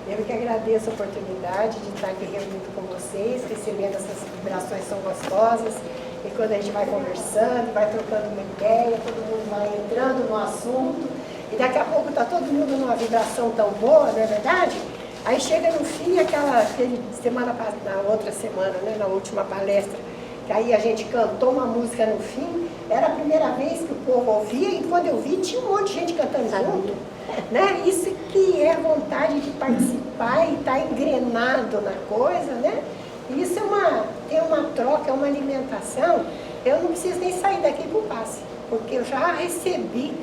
Eu que agradeço a oportunidade de estar aqui reunido com vocês, recebendo essas vibrações tão gostosas. E quando a gente vai conversando, vai trocando uma ideia, todo mundo vai entrando no assunto. E daqui a pouco está todo mundo numa vibração tão boa, não é verdade? Aí chega no fim na outra semana, né, na última palestra, que aí a gente cantou uma música no fim. Era a primeira vez que o povo ouvia e quando eu vi tinha um monte de gente cantando junto. Né? Isso que é vontade de participar e estar engrenado na coisa, né? Isso é uma troca, é uma alimentação. Eu não preciso nem sair daqui para o passe, porque eu já recebi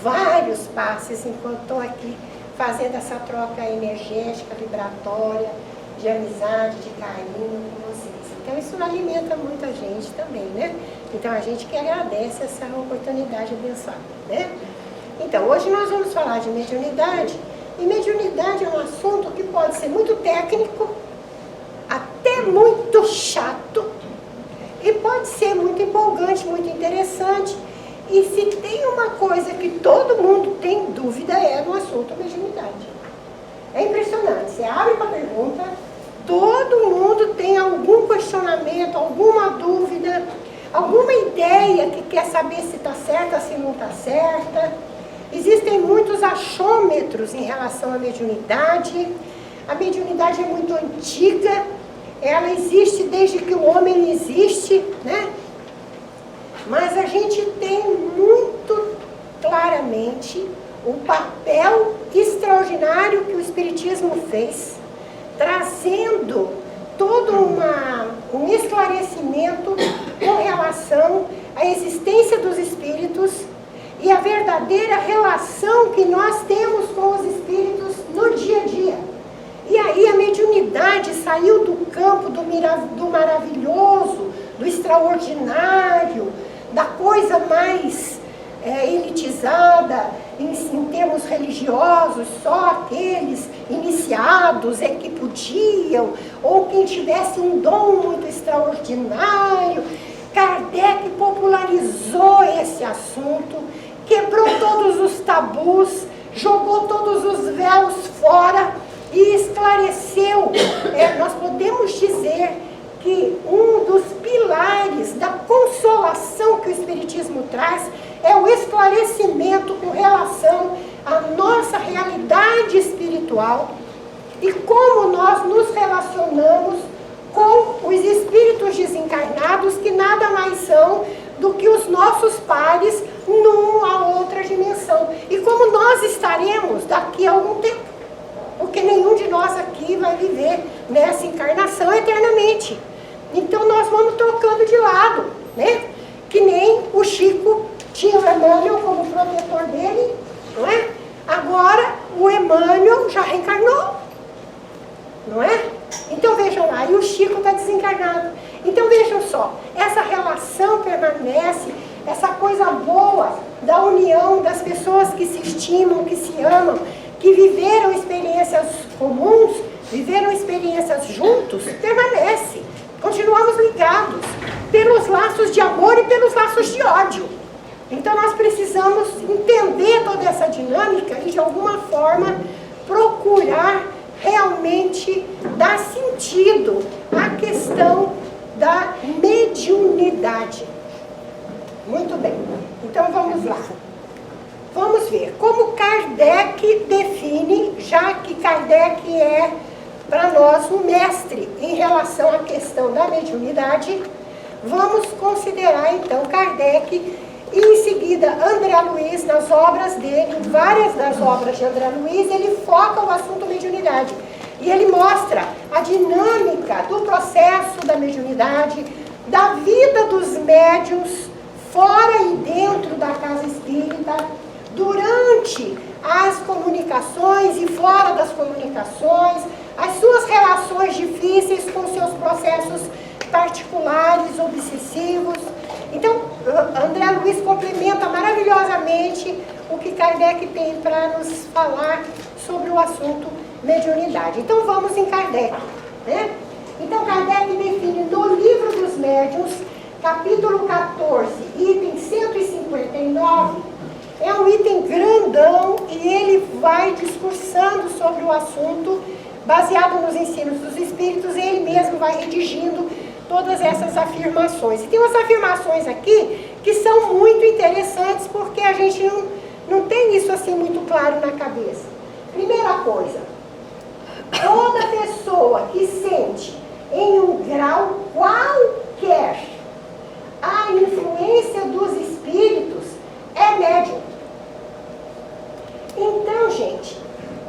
vários passes enquanto estou aqui fazendo essa troca energética, vibratória, de amizade, de carinho com vocês. Então isso alimenta muita gente também, né? Então a gente que agradece essa oportunidade abençoada, né? Então, hoje nós vamos falar de mediunidade, e mediunidade é um assunto que pode ser muito técnico, até muito chato, e pode ser muito empolgante, muito interessante, e se tem uma coisa que todo mundo tem dúvida é no assunto mediunidade. É impressionante, você abre para pergunta, todo mundo tem algum questionamento, alguma dúvida, alguma ideia que quer saber se está certa, se não está certa. Existem muitos achômetros em relação à mediunidade. A mediunidade é muito antiga, ela existe desde que o homem existe, né? Mas a gente tem muito claramente o papel extraordinário que o Espiritismo fez, trazendo todo um esclarecimento com relação à existência dos espíritos e a verdadeira relação que nós temos com os espíritos no dia a dia. E aí a mediunidade saiu do campo do maravilhoso, do extraordinário, da coisa mais elitizada em termos religiosos, só aqueles iniciados é que podiam, ou quem tivesse um dom muito extraordinário. Kardec popularizou esse assunto, quebrou todos os tabus, jogou todos os véus fora e esclareceu. Nós podemos dizer que um dos pilares da consolação que o Espiritismo traz é o esclarecimento com relação à nossa realidade espiritual e como nós nos relacionamos com os espíritos desencarnados, que nada mais são do que os nossos pares numa outra dimensão. E como nós estaremos daqui a algum tempo, porque nenhum de nós aqui vai viver nessa encarnação eternamente. Então nós vamos trocando de lado, né? Que nem o Chico tinha o Emmanuel como protetor dele, não é? Agora o Emmanuel já reencarnou, não é? Então vejam lá, e o Chico está desencarnado. Então vejam só, essa relação permanece, essa coisa boa da união das pessoas que se estimam, que se amam, que viveram experiências comuns, viveram experiências juntos, permanece. Continuamos ligados pelos laços de amor e pelos laços de ódio. Então nós precisamos entender toda essa dinâmica e de alguma forma procurar realmente dar sentido à questão da mediunidade. Muito bem, então vamos lá. Vamos ver como Kardec define, já que Kardec é para nós um mestre em relação à questão da mediunidade. Vamos considerar então Kardec e em seguida André Luiz, nas obras dele, várias das obras de André Luiz, ele foca o assunto mediunidade. E ele mostra a dinâmica do processo da mediunidade, da vida dos médiuns, fora e dentro da casa espírita, durante as comunicações e fora das comunicações, as suas relações difíceis com seus processos particulares, obsessivos. Então, André Luiz complementa maravilhosamente o que Kardec tem para nos falar sobre o assunto mediunidade. Então, vamos em Kardec, né? Então, Kardec define no Livro dos Médiuns, capítulo 14, item 159, é um item grandão e ele vai discursando sobre o assunto baseado nos ensinos dos Espíritos, ele mesmo vai redigindo todas essas afirmações. E tem umas afirmações aqui que são muito interessantes, porque a gente não tem isso assim muito claro na cabeça. Primeira coisa, toda pessoa que sente em um grau qualquer a influência dos espíritos é médium. Então, gente,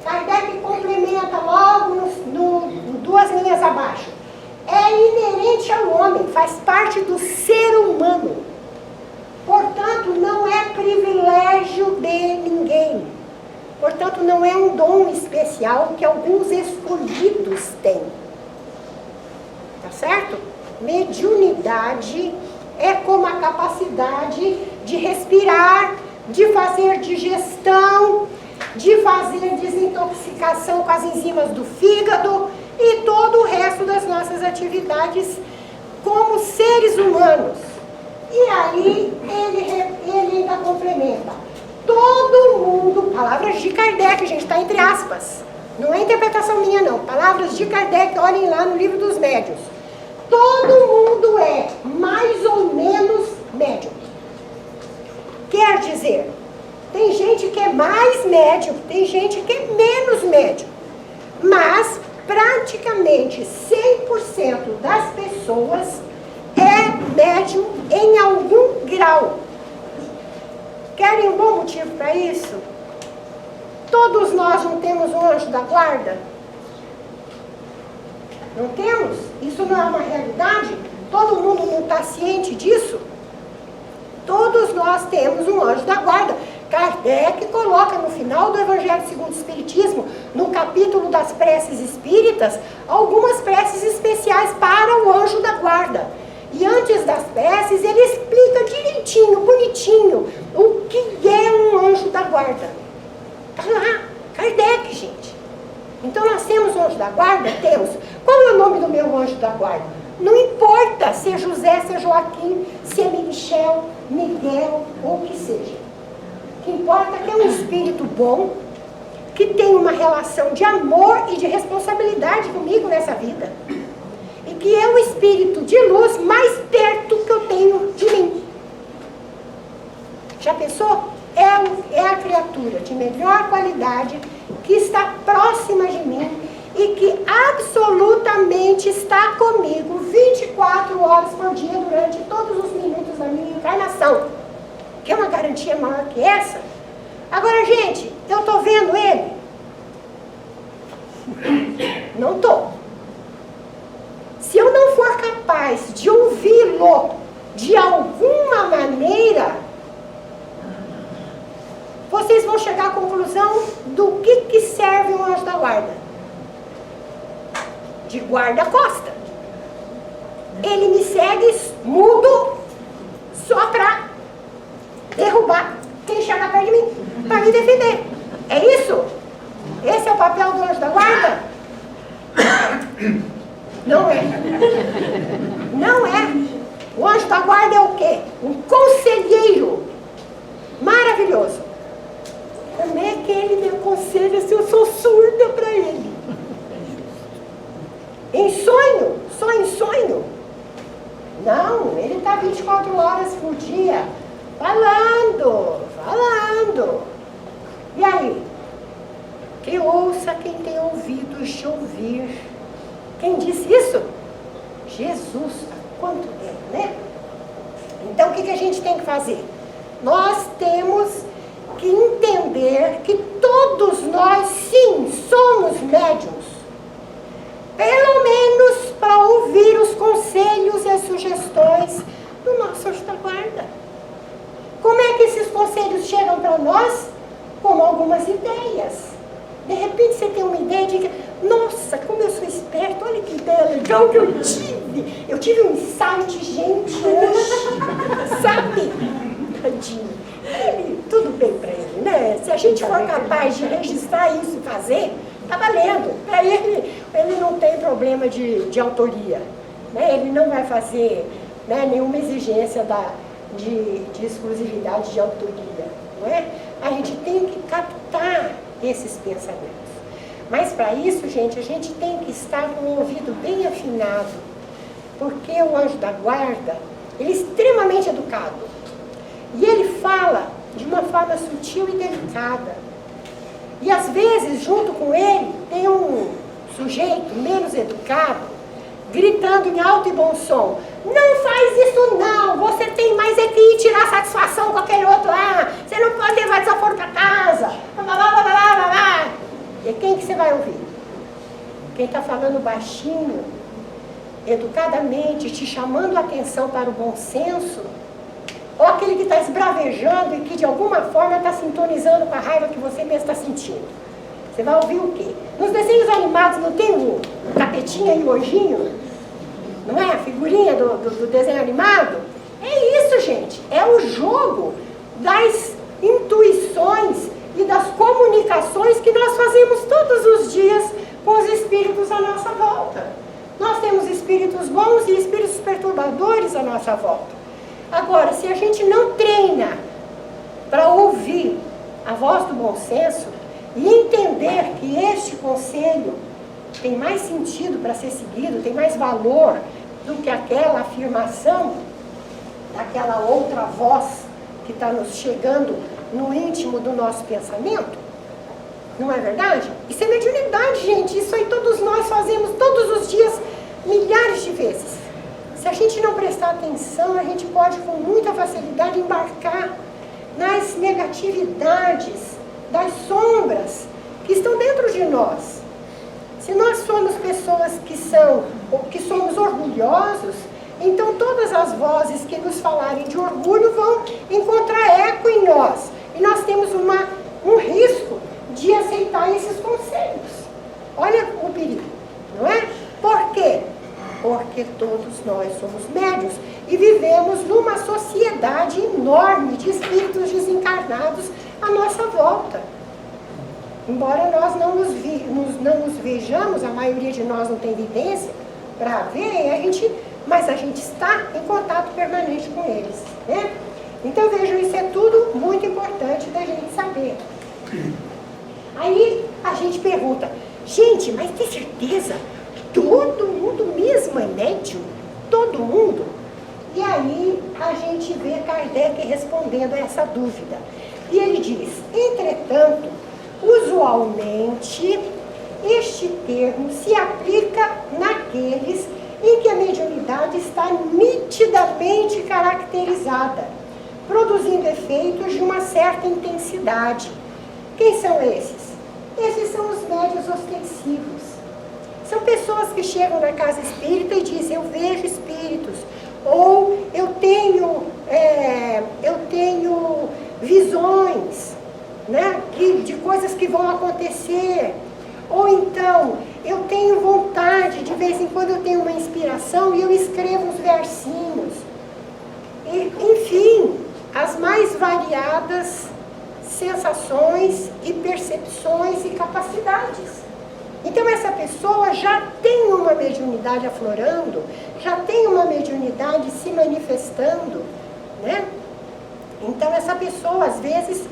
Kardec complementa logo duas linhas abaixo. É inerente ao homem, faz parte do ser humano. Portanto, não é privilégio de ninguém. Portanto, não é um dom especial que alguns escolhidos têm. Tá certo? Mediunidade é como a capacidade de respirar, de fazer digestão, de fazer desintoxicação com as enzimas do fígado e todo o resto das nossas atividades como seres humanos. E aí ele ainda complementa. Todo mundo, palavras de Kardec, gente, está entre aspas. Não é interpretação minha, não. Palavras de Kardec, olhem lá no Livro dos Médiuns. Todo mundo é mais ou menos médium. Quer dizer, tem gente que é mais médium, tem gente que é menos médium. Mas, praticamente 100% das pessoas é médium em algum grau. Querem um bom motivo para isso? Todos nós não temos um anjo da guarda? Não temos? Isso não é uma realidade? Todo mundo não está ciente disso? Todos nós temos um anjo da guarda. Kardec coloca no final do Evangelho segundo o Espiritismo, no capítulo das preces espíritas, algumas preces especiais para o anjo da guarda. E antes das preces, ele explica direitinho, bonitinho, o que é um anjo da guarda. Está lá, Kardec, gente. Então nós temos um anjo da guarda? Temos. Qual é o nome do meu anjo da guarda? Não importa se é José, se é Joaquim, se é Michel, Miguel ou o que seja. O que importa é que é um espírito bom, que tem uma relação de amor e de responsabilidade comigo nessa vida. E que é o espírito de luz mais perto que eu tenho de mim. Já pensou? É a criatura de melhor qualidade que está próxima de mim e que absolutamente está comigo 24 horas por dia durante todos os minutos da minha encarnação. Quer uma garantia maior que essa? Agora, gente, eu estou vendo ele? Não estou. Se eu não for capaz de ouvi-lo de alguma maneira, vocês vão chegar à conclusão do que serve um anjo da guarda. De guarda-costa. Ele me segue mudo só para derrubar quem chega perto de mim, para me defender. É isso? Esse é o papel do anjo da guarda? Não é. Não é. O anjo da guarda é o quê? Um conselheiro maravilhoso. Como é que ele me aconselha se eu sou surda para ele? Em sonho? Só em sonho? Não, ele está 24 horas por dia falando. E aí? Que ouça quem tem ouvidos de ouvir. Quem disse isso? Jesus. Há quanto tempo, né? Então, o que a gente tem que fazer? Nós temos que entender que todos nós, sim, somos médiuns. Pelo menos para ouvir os conselhos e as sugestões do nosso anjo da guarda. Como é que esses conselhos chegam para nós? Como algumas ideias. De repente você tem uma ideia de que, nossa, como eu sou esperto, olha que ideia legal que eu tive. Eu tive um insight, gente, hoje, sabe? Tadinho. Tudo bem para ele, né? Se a gente for capaz de registrar isso e fazer, tá valendo. Para ele não tem problema de autoria. Né? Ele não vai fazer, né, nenhuma exigência de exclusividade de autoria. Não é? A gente tem que captar esses pensamentos. Mas para isso, gente, a gente tem que estar com o ouvido bem afinado, porque o anjo da guarda, ele é extremamente educado. E ele fala de uma forma sutil e delicada. E às vezes, junto com ele, tem um sujeito menos educado, gritando em alto e bom som: não faz isso não, você tem mais é que ir tirar satisfação com aquele outro lá, você não pode levar desaforo para casa, E quem que você vai ouvir? Quem está falando baixinho, educadamente, te chamando a atenção para o bom senso, ou aquele que está esbravejando e que de alguma forma está sintonizando com a raiva que você mesmo está sentindo? Você vai ouvir o quê? Nos desenhos animados não tem o capetinha e o ojinho? Não é? A figurinha do desenho animado? É isso, gente. É o jogo das intuições e das comunicações que nós fazemos todos os dias com os espíritos à nossa volta. Nós temos espíritos bons e espíritos perturbadores à nossa volta. Agora, se a gente não treina para ouvir a voz do bom senso e entender que este conselho tem mais sentido para ser seguido, tem mais valor do que aquela afirmação daquela outra voz que está nos chegando no íntimo do nosso pensamento, não é verdade? Isso é mediunidade, gente. Isso aí todos nós fazemos todos os dias, milhares de vezes. Se a gente não prestar atenção, a gente pode com muita facilidade embarcar nas negatividades, das sombras que estão dentro de nós. Se nós somos pessoas que somos orgulhosos, então todas as vozes que nos falarem de orgulho vão encontrar eco em nós. E nós temos um risco de aceitar esses conselhos. Olha o perigo, não é? Por quê? Porque todos nós somos médiuns e vivemos numa sociedade enorme de espíritos desencarnados à nossa volta. Embora nós não nos vejamos, a maioria de nós não tem evidência para ver, mas a gente está em contato permanente com eles, né? Então vejam, isso é tudo muito importante da gente saber. Aí a gente pergunta: gente, mas tem certeza? Todo mundo mesmo é médium? Todo mundo? E aí a gente vê Kardec respondendo a essa dúvida. E ele diz: entretanto, usualmente, este termo se aplica naqueles em que a mediunidade está nitidamente caracterizada, produzindo efeitos de uma certa intensidade. Quem são esses? Esses são os médiuns ostensivos. São pessoas que chegam na casa espírita e dizem: eu vejo espíritos, ou eu tenho visões, né, de coisas que vão acontecer, ou então eu tenho vontade, de vez em quando eu tenho uma inspiração e eu escrevo uns versinhos. E, enfim, as mais variadas sensações e percepções e capacidades. Então essa pessoa já tem uma mediunidade aflorando, já tem uma mediunidade se manifestando, né? Então essa pessoa às vezes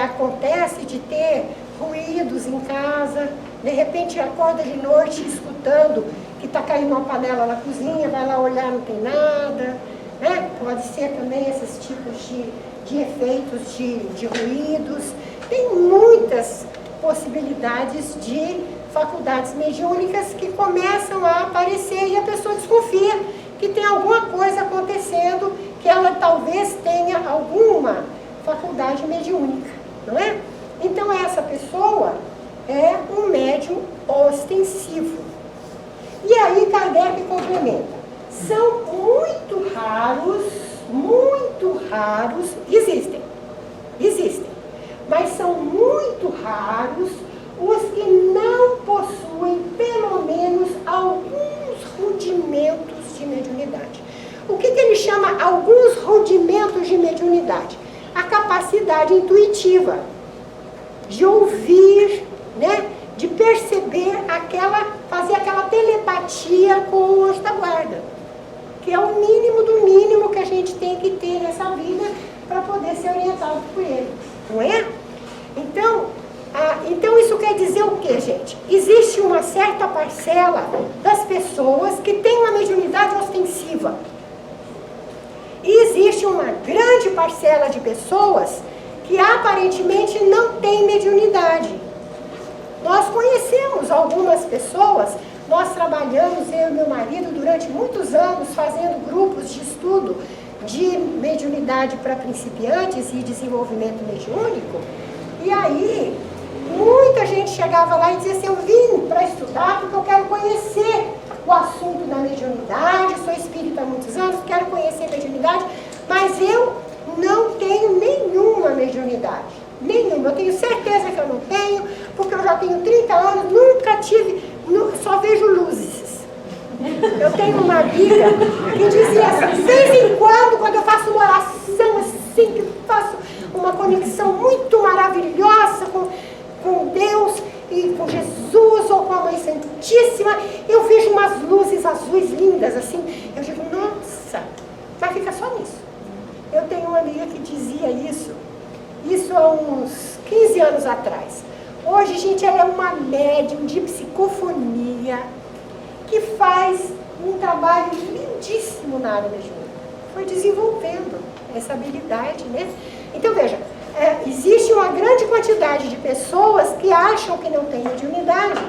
acontece de ter ruídos em casa, de repente acorda de noite escutando que está caindo uma panela na cozinha, vai lá olhar, não tem nada, né? Pode ser também esses tipos de efeitos de ruídos. Tem muitas possibilidades de faculdades mediúnicas que começam a aparecer e a pessoa desconfia que tem alguma coisa acontecendo, que ela talvez tenha alguma faculdade mediúnica, não é? Então essa pessoa é um médium ostensivo. E aí Kardec complementa: são muito raros, existem, mas são muito raros os que não possuem pelo menos alguns rudimentos de mediunidade. O que ele chama alguns rudimentos de mediunidade? A capacidade intuitiva de ouvir, né, de perceber fazer aquela telepatia com o anjo da guarda, que é o mínimo do mínimo que a gente tem que ter nessa vida para poder ser orientado por ele, não é? Então, Então isso quer dizer o que, gente? Existe uma certa parcela das pessoas que tem uma mediunidade ostensiva. E existe uma grande parcela de pessoas que aparentemente não tem mediunidade. Nós conhecemos algumas pessoas, nós trabalhamos, eu e meu marido, durante muitos anos, fazendo grupos de estudo de mediunidade para principiantes e desenvolvimento mediúnico. E aí, muita gente chegava lá e dizia assim, eu vim para estudar porque eu quero conhecer o assunto da mediunidade, sou espírita há muitos anos, quero conhecer a mediunidade, mas eu não tenho nenhuma mediunidade. Nenhuma. Eu tenho certeza que eu não tenho, porque eu já tenho 30 anos, nunca tive, só vejo luzes. Eu tenho uma amiga que dizia assim, de vez em quando eu faço uma oração assim, que faço uma conexão muito maravilhosa com Deus e com Jesus ou com a Mãe Santíssima, eu vejo umas luzes azuis lindas assim, eu digo, nossa, mas fica só nisso. Eu tenho uma amiga que dizia isso há uns 15 anos atrás. Hoje, gente, ela é uma médium de psicofonia que faz um trabalho lindíssimo na área mediúnica. Foi desenvolvendo essa habilidade, né? Então, veja, existe uma grande quantidade de pessoas que acham que não tem mediunidade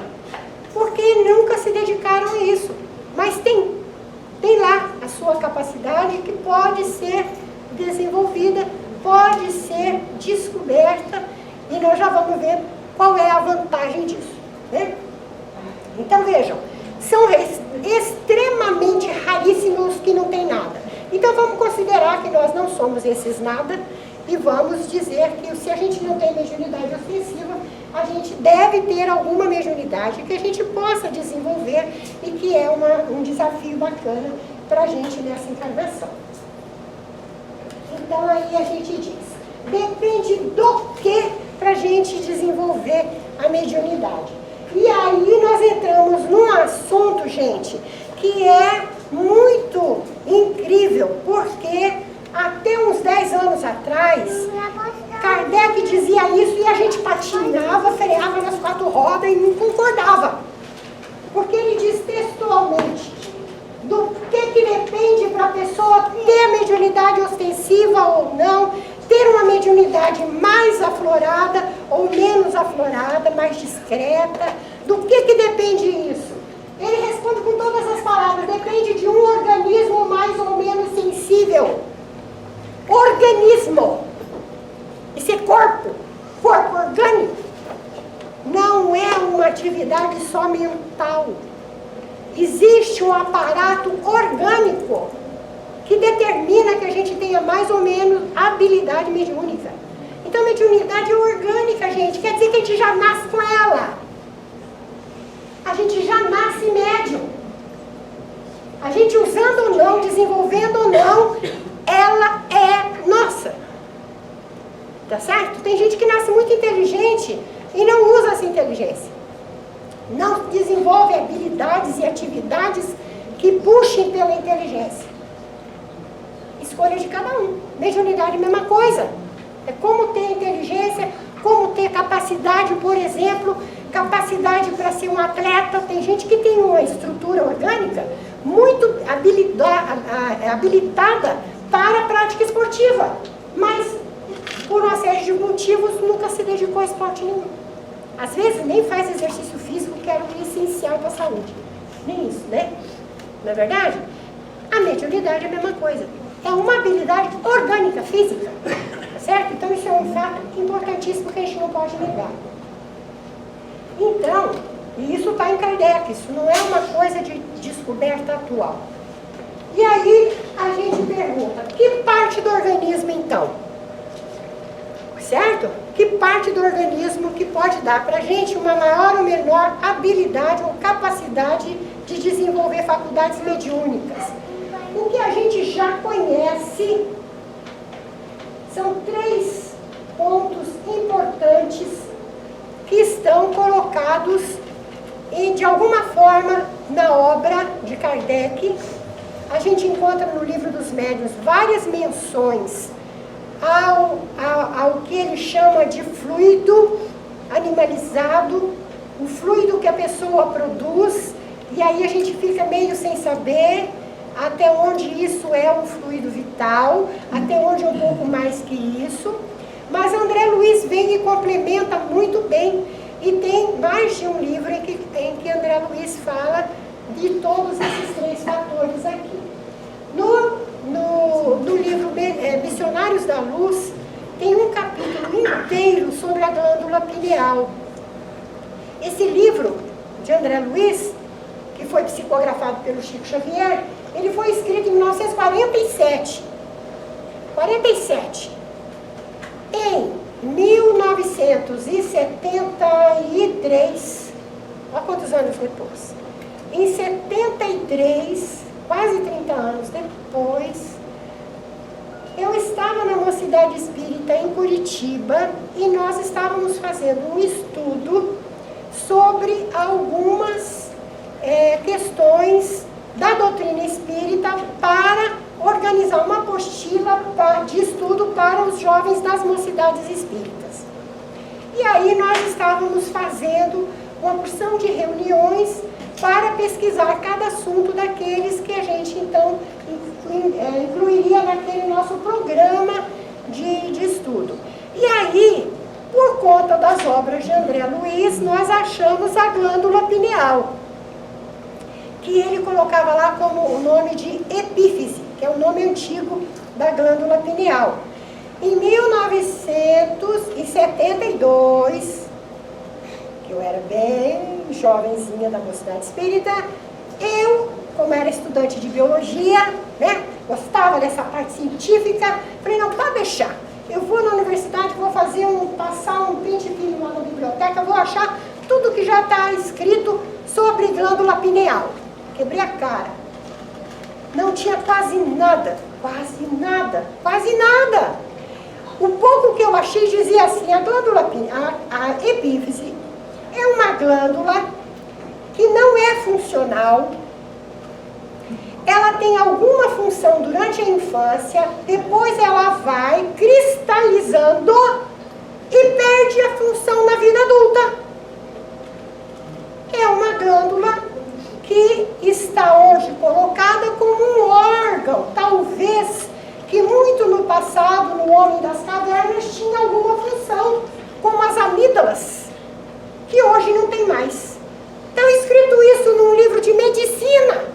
porque nunca se dedicaram a isso. Mas tem lá a sua capacidade que pode ser desenvolvida, pode ser descoberta, e nós já vamos ver qual é a vantagem disso, né? Então vejam, são extremamente raríssimos que não tem nada. Então vamos considerar que nós não somos esses nada e vamos dizer que se a gente não tem mediunidade ostensiva, a gente deve ter alguma mediunidade que a gente possa desenvolver e que é um desafio bacana para a gente nessa encarnação. Então aí a gente diz, depende do que para a gente desenvolver a mediunidade. E aí nós entramos num assunto, gente, que é muito incrível, porque até uns 10 anos atrás, Kardec dizia isso e a gente patinava, freava nas 4 rodas e não concordava. Porque ele diz textualmente, do que depende para a pessoa ter mediunidade ostensiva ou não, ter uma mediunidade mais aflorada ou menos aflorada, mais discreta. Do que depende isso? Ele responde com todas as palavras, depende de um organismo mais ou menos sensível. Organismo. Isso é corpo orgânico. Não é uma atividade só mental. Existe um aparato orgânico que determina que a gente tenha mais ou menos habilidade mediúnica. Então, mediunidade é orgânica, gente. Quer dizer que a gente já nasce com ela. A gente já nasce médium. A gente usando ou não, desenvolvendo ou não, ela é nossa. Tá certo? Tem gente que nasce muito inteligente e não usa essa inteligência. Não desenvolve habilidades e atividades que puxem pela inteligência. Escolha de cada um. Mediunidade é a mesma coisa. É como ter inteligência, como ter capacidade, por exemplo, capacidade para ser um atleta. Tem gente que tem uma estrutura orgânica muito habilitada para a prática esportiva, mas por uma série de motivos nunca se dedicou a esporte nenhum. Às vezes nem faz exercício físico, que era o essencial para a saúde. Nem isso, né? Não é verdade? A mediunidade é a mesma coisa. É uma habilidade orgânica, física. Certo? Então isso é um fato importantíssimo que a gente não pode negar. Então, e isso está em Kardec, isso não é uma coisa de descoberta atual. E aí a gente pergunta, que parte do organismo então? Certo? Que parte do organismo que pode dar para a gente uma maior ou menor habilidade ou capacidade de desenvolver faculdades mediúnicas? O que a gente já conhece são 3 pontos importantes que estão colocados de alguma forma na obra de Kardec. A gente encontra no Livro dos Médiuns várias menções ao que ele chama de fluido animalizado, o fluido que a pessoa produz, e aí a gente fica meio sem saber até onde isso é um fluido vital, até onde é um pouco mais que isso. Mas André Luiz vem e complementa muito bem, e tem mais de um livro em que André Luiz fala de todos esses 3 fatores aqui. No livro Missionários da Luz, tem um capítulo inteiro sobre a glândula pineal. Esse livro de André Luiz, que foi psicografado pelo Chico Xavier, ele foi escrito em 1947. 47. Em 1973, olha quantos anos depois. Em 73, quase 30 anos depois, eu estava na Mocidade Espírita em Curitiba e nós estávamos fazendo um estudo sobre algumas questões da doutrina espírita para organizar uma apostila de estudo para os jovens das mocidades espíritas. E aí nós estávamos fazendo uma porção de reuniões para pesquisar cada assunto daqueles que a gente então incluiria naquele nosso programa de estudo. E aí, por conta das obras de André Luiz, nós achamos a glândula pineal, que ele colocava lá como o nome de epífise, que é o nome antigo da glândula pineal. Em 1972, que eu era bem jovenzinha da Mocidade Espírita, eu, como era estudante de biologia, né, gostava dessa parte científica, falei, não, pode deixar. Eu vou na universidade, vou passar um pente fino lá na biblioteca, vou achar tudo que já está escrito sobre glândula pineal. Quebrei a cara. Não tinha quase nada, quase nada, quase nada. O pouco que eu achei dizia assim, a glândula pineal, a epífise, é uma glândula que não é funcional. Ela tem alguma função durante a infância, depois ela vai cristalizando e perde a função na vida adulta. É uma glândula que está hoje colocada como um órgão, talvez, que muito no passado, no homem das cavernas, tinha alguma função, como as amígdalas, que hoje não tem mais. Está escrito isso num livro de medicina.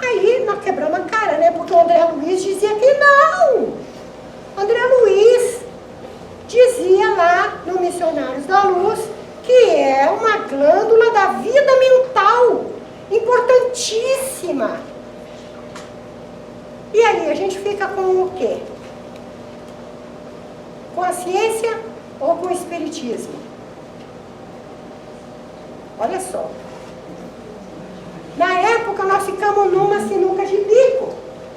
Aí nós quebramos a cara, né? Porque o André Luiz dizia que não. André Luiz dizia lá no Missionários da Luz que é uma glândula da vida mental, importantíssima. E aí a gente fica com o quê? Com a ciência ou com o espiritismo? Olha só. Na época nós ficamos numa sinuca de bico,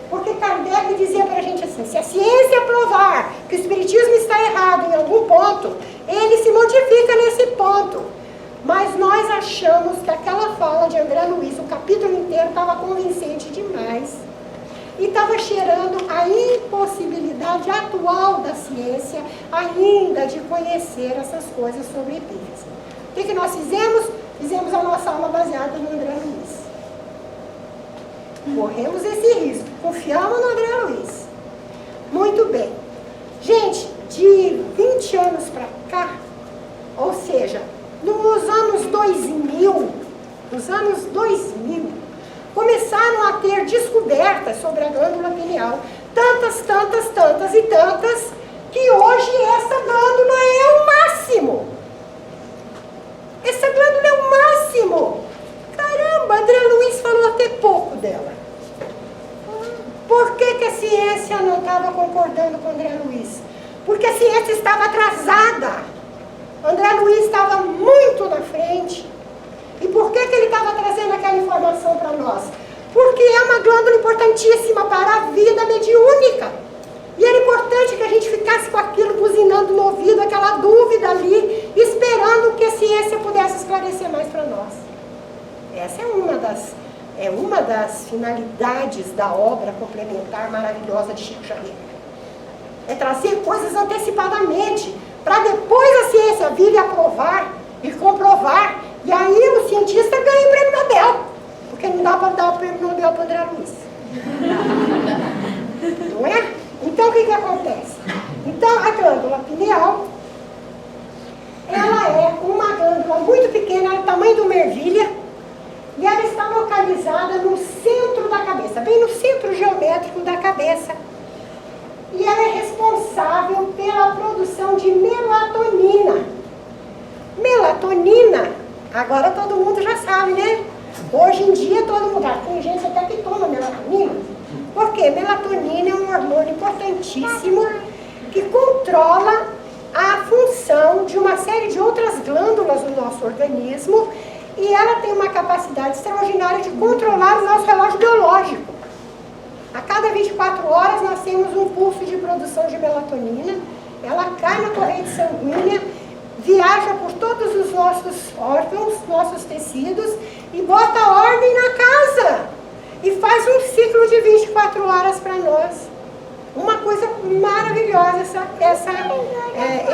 porque Kardec dizia para a gente assim, se a ciência provar que o espiritismo está errado em algum ponto, ele se modifica nesse ponto. Mas nós achamos que aquela fala de André Luiz, o capítulo inteiro, estava convincente demais. E estava cheirando a impossibilidade atual da ciência ainda de conhecer essas coisas sobre epífise. O que nós fizemos? Fizemos a nossa aula baseada no André Luiz. Corremos esse risco. Confiamos no André Luiz. Muito bem. Gente, de 20 anos para cá, ou seja, nos anos 2000, começaram a ter descobertas sobre a glândula pineal. Tantas, que hoje essa glândula é o máximo. Essa glândula é o máximo. Caramba, André Luiz falou até pouco dela. Por que a ciência não estava concordando com André Luiz? Porque a ciência estava atrasada. André Luiz estava muito na frente. E por que ele estava trazendo aquela informação para nós? Porque é uma glândula importantíssima para a vida mediúnica. E era importante que a gente ficasse com aquilo buzinando no ouvido, aquela dúvida ali, esperando que a ciência pudesse esclarecer mais para nós. Essa é uma das finalidades da obra complementar maravilhosa de Chico Xavier. É trazer coisas antecipadamente, para depois a ciência vir aprovar e comprovar, e aí o cientista ganha o prêmio Nobel, porque não dá para dar o prêmio Nobel para André Luiz. Não é? Então o que acontece? Então a glândula pineal, ela é uma glândula muito pequena, é do tamanho de uma ervilha, e ela está localizada no centro da cabeça, bem no centro geométrico da cabeça. E ela é responsável pela produção de melatonina. Melatonina, agora todo mundo já sabe, né? Hoje em dia todo mundo, tem gente até que toma melatonina. Por quê? Melatonina é um hormônio importantíssimo que controla a função de uma série de outras glândulas no nosso organismo, e ela tem uma capacidade extraordinária de controlar o nosso relógio biológico. A cada 24 horas nós temos um pulso de produção de melatonina, ela cai na corrente sanguínea, viaja por todos os nossos órgãos, nossos tecidos, e bota ordem na casa. E faz um ciclo de 24 horas para nós. Uma coisa maravilhosa,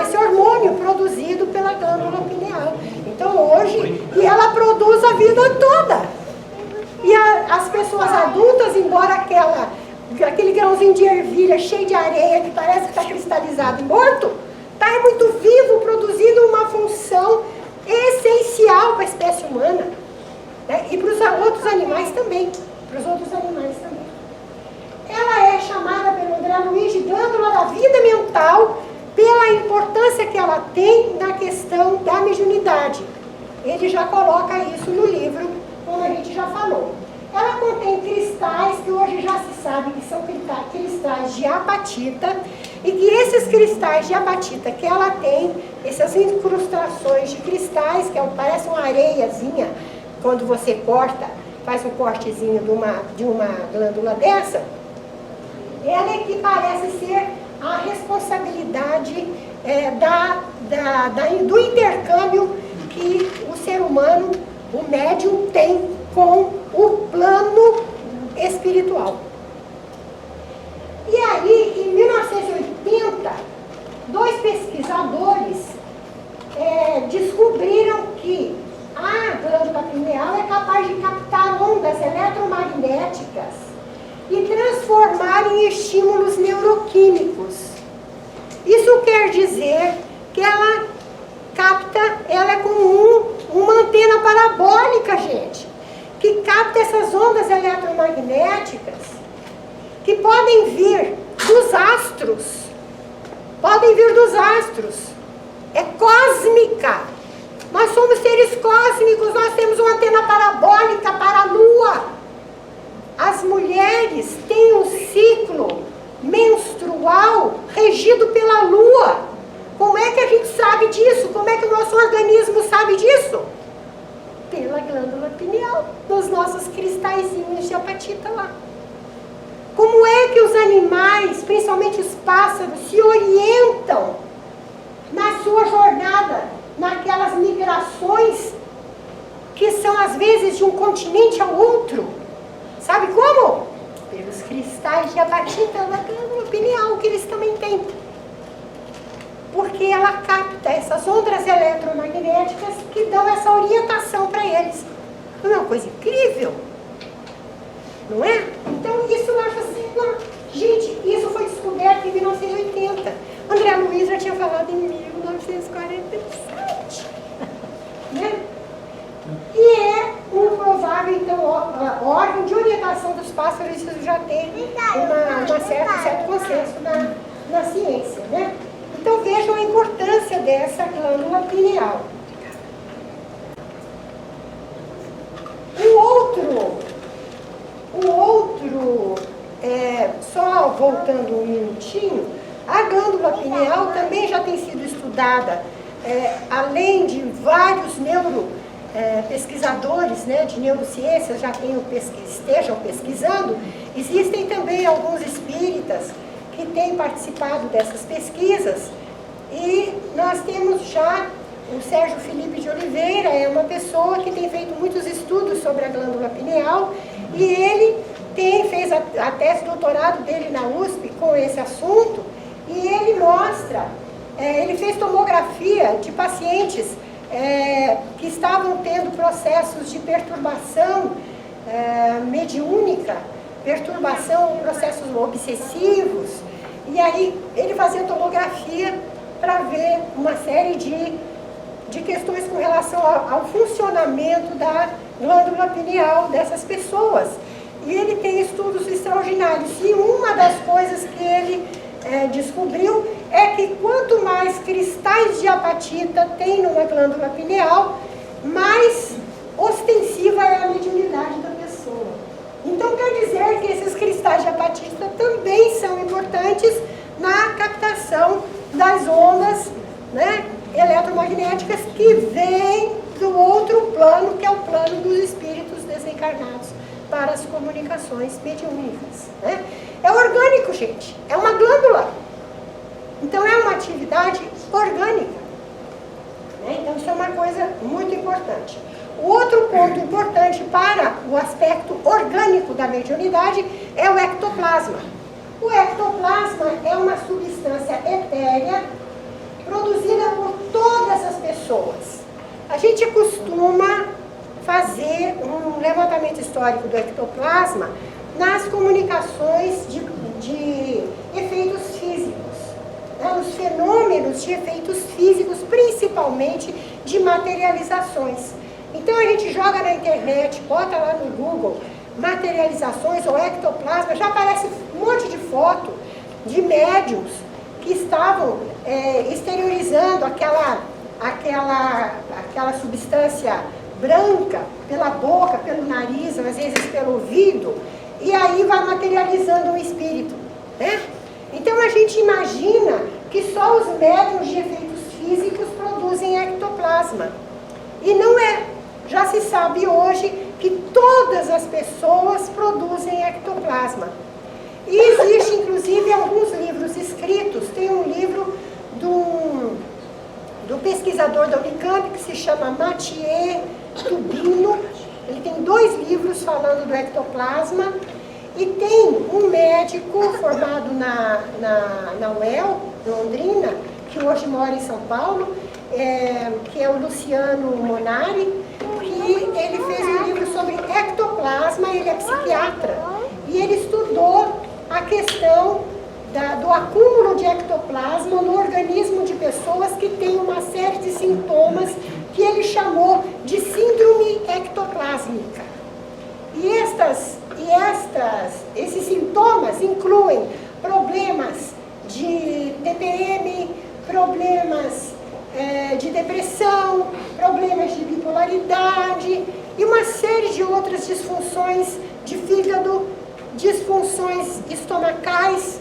esse hormônio produzido pela glândula pineal. Então hoje, e ela produz a vida toda. E as pessoas adultas, embora aquele grãozinho de ervilha cheio de areia, que parece que está cristalizado e morto, está muito vivo, produzindo uma função essencial para a espécie humana, né? E para os outros animais também. Ela é chamada pelo André Luiz de glândula da vida mental, pela importância que ela tem na questão da mediunidade. Ele já coloca isso no livro, como a gente já falou. Ela contém cristais que hoje já se sabe que são cristais de apatita, e que esses cristais de apatita que ela tem, essas incrustações de cristais, que parece uma areiazinha, quando você corta, faz um cortezinho de uma glândula dessa, ela é que parece ser a responsabilidade do intercâmbio que o ser humano, o médium, tem com o plano espiritual. E aí, em 1980, dois pesquisadores descobriram que a glândula pineal é capaz de captar ondas eletromagnéticas e transformar em estímulos neuroquímicos. Isso quer dizer que ela é como uma antena parabólica, gente, que capta essas ondas eletromagnéticas que podem vir dos astros. É cósmica. Nós somos seres cósmicos, nós temos uma antena parabólica para a Lua. As mulheres têm um ciclo menstrual regido pela Lua. Como é que a gente sabe disso? Como é que o nosso organismo sabe disso? Pela glândula pineal, nos nossos cristalzinhos de apatita lá. Como é que os animais, principalmente os pássaros, se orientam na sua jornada, naquelas migrações que são às vezes de um continente ao outro? Sabe como? Pelos cristais de apatita da glândula pineal, que eles também têm. Porque ela capta essas ondas eletromagnéticas que dão essa orientação para eles. Não é uma coisa incrível? Não é? Então isso eu acho assim, gente, isso foi descoberto em 1980. André Luiz já tinha falado em 1947. Né? E é um provável, então, órgão de orientação dos pássaros, isso já tem um certo consenso na ciência, né? Então vejam a importância dessa glândula pineal. Só voltando um minutinho, a glândula pineal também já tem sido estudada, além de vários pesquisadores, né, de neurociências estejam pesquisando, existem também alguns espíritas que têm participado dessas pesquisas, e nós temos já o Sérgio Felipe de Oliveira, é uma pessoa que tem feito muitos estudos sobre a glândula pineal, e ele fez a tese de doutorado dele na USP com esse assunto, e ele mostra Ele fez tomografia de pacientes que estavam tendo processos de perturbação mediúnica, processos obsessivos, e aí ele fazia tomografia para ver uma série de questões com relação ao funcionamento da glândula pineal dessas pessoas. E ele tem estudos extraordinários. E uma das coisas que ele descobriu é que quanto mais cristais de apatita tem numa glândula pineal, mais ostensiva é a mediunidade da pessoa. Então quer dizer que esses cristais de apatita também são importantes na captação das ondas, né, eletromagnéticas que vêm do outro plano, que é o plano dos espíritos desencarnados, para as comunicações mediúnicas, né? É orgânico, gente, é uma glândula. Então é uma atividade orgânica, né? Então isso é uma coisa muito importante. O outro ponto importante para o aspecto orgânico da mediunidade é o ectoplasma. O ectoplasma é uma substância etérea produzida por todas as pessoas. A gente costuma fazer um levantamento histórico do ectoplasma nas comunicações de efeitos físicos, né? Os fenômenos de efeitos físicos, principalmente de materializações. Então a gente joga na internet, bota lá no Google, materializações ou ectoplasma, já aparece um monte de foto de médiums que estavam exteriorizando aquela substância branca pela boca, pelo nariz, às vezes pelo ouvido, e aí vai materializando o espírito, né? Então a gente imagina que só os médiums de efeitos físicos produzem ectoplasma. E não é. Já se sabe hoje que todas as pessoas produzem ectoplasma. E existe, inclusive, alguns livros escritos. Tem um livro do pesquisador da Unicamp, que se chama Mathieu Tubino. Ele tem 2 livros falando do ectoplasma. E tem um médico formado na UEL, Londrina, que hoje mora em São Paulo, que é o Luciano Monari, que ele fez um livro sobre ectoplasma. Ele é psiquiatra. E ele estudou a questão do acúmulo de ectoplasma no organismo de pessoas que têm uma série de sintomas que ele chamou de síndrome ectoplásmica. E esses sintomas incluem problemas de TPM, problemas de depressão, problemas de bipolaridade e uma série de outras disfunções de fígado, disfunções estomacais,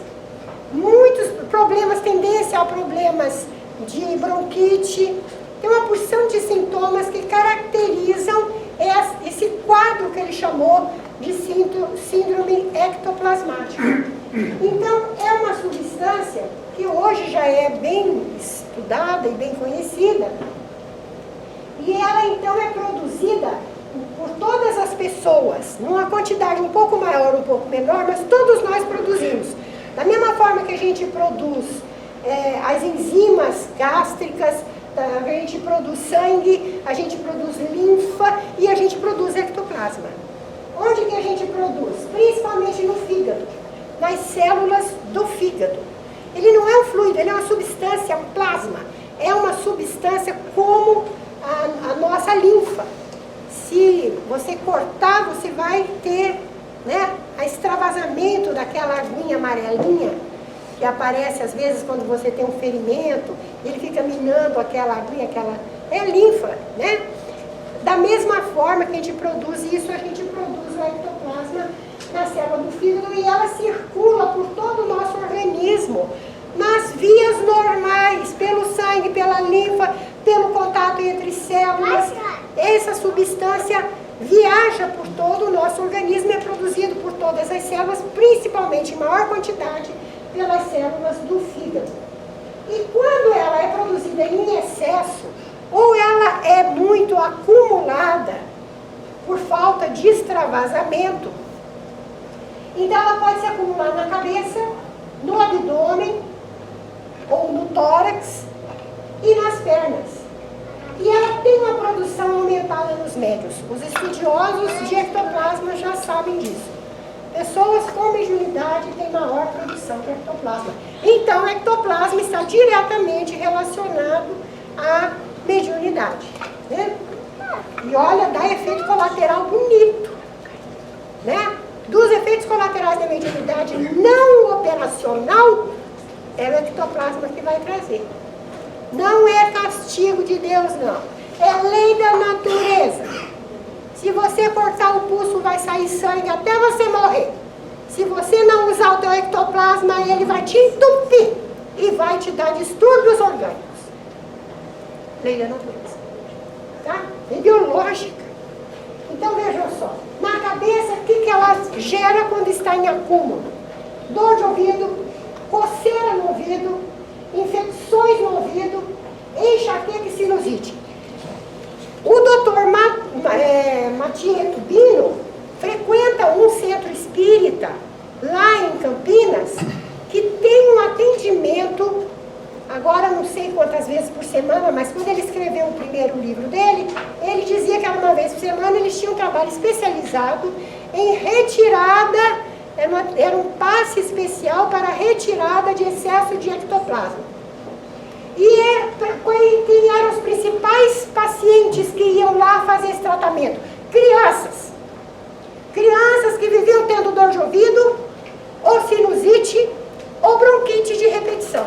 muitos problemas, tendência a problemas de bronquite. Tem uma porção de sintomas que caracterizam esse quadro que ele chamou de síndrome ectoplasmática. Então, é uma substância que hoje já é bem estudada e bem conhecida, e ela então é produzida por todas as pessoas, numa quantidade um pouco maior, um pouco menor, mas todos nós produzimos. Da mesma forma que a gente produz as enzimas gástricas, a gente produz sangue, a gente produz linfa e a gente produz ectoplasma. Onde que a gente produz? Principalmente no fígado, nas células do fígado. Ele não é um fluido, ele é uma substância, um plasma. É uma substância como a nossa linfa. Se você cortar, você vai ter, né, a extravasamento daquela aguinha amarelinha que aparece às vezes quando você tem um ferimento, ele fica minando aquela aguinha, é linfa, né? Da mesma forma que a gente produz isso, a gente produz o ectoplasma na célula do fígado e ela circula por todo o nosso organismo, nas vias normais, pelo sangue, pela linfa, pelo contato entre células. Essa substância viaja por todo o nosso organismo e é produzido por todas as células, principalmente em maior quantidade pelas células do fígado. E quando ela é produzida em excesso, ou ela é muito acumulada por falta de extravasamento, então ela pode se acumular na cabeça, no abdômen, ou no tórax e nas pernas. E ela tem uma produção aumentada nos médios. Os estudiosos de ectoplasma já sabem disso. Pessoas com mediunidade têm maior produção de ectoplasma. Então, o ectoplasma está diretamente relacionado à mediunidade, né? E olha, dá efeito colateral bonito, né? Dos efeitos colaterais da mediunidade não operacional, é o ectoplasma que vai trazer. Não é castigo de Deus, não. É lei da natureza. Se você cortar o pulso, vai sair sangue até você morrer. Se você não usar o teu ectoplasma, ele vai te entupir e vai te dar distúrbios orgânicos. Lei da natureza. Tá? É biológica. Então, vejam só. Na cabeça, o que ela gera quando está em acúmulo? Dor de ouvido, coceira no ouvido, infecções no ouvido, enxaqueca e sinusite. O doutor Matias Tubino frequenta um centro espírita lá em Campinas que tem um atendimento, agora não sei quantas vezes por semana, mas quando ele escreveu o primeiro livro dele, ele dizia que era uma vez por semana. Eles tinham um trabalho especializado em retirada, era um passe especial para retirada de excesso de ectoplasma. E quem eram os principais pacientes que iam lá fazer esse tratamento? Crianças. Crianças que viviam tendo dor de ouvido, ou sinusite, ou bronquite de repetição.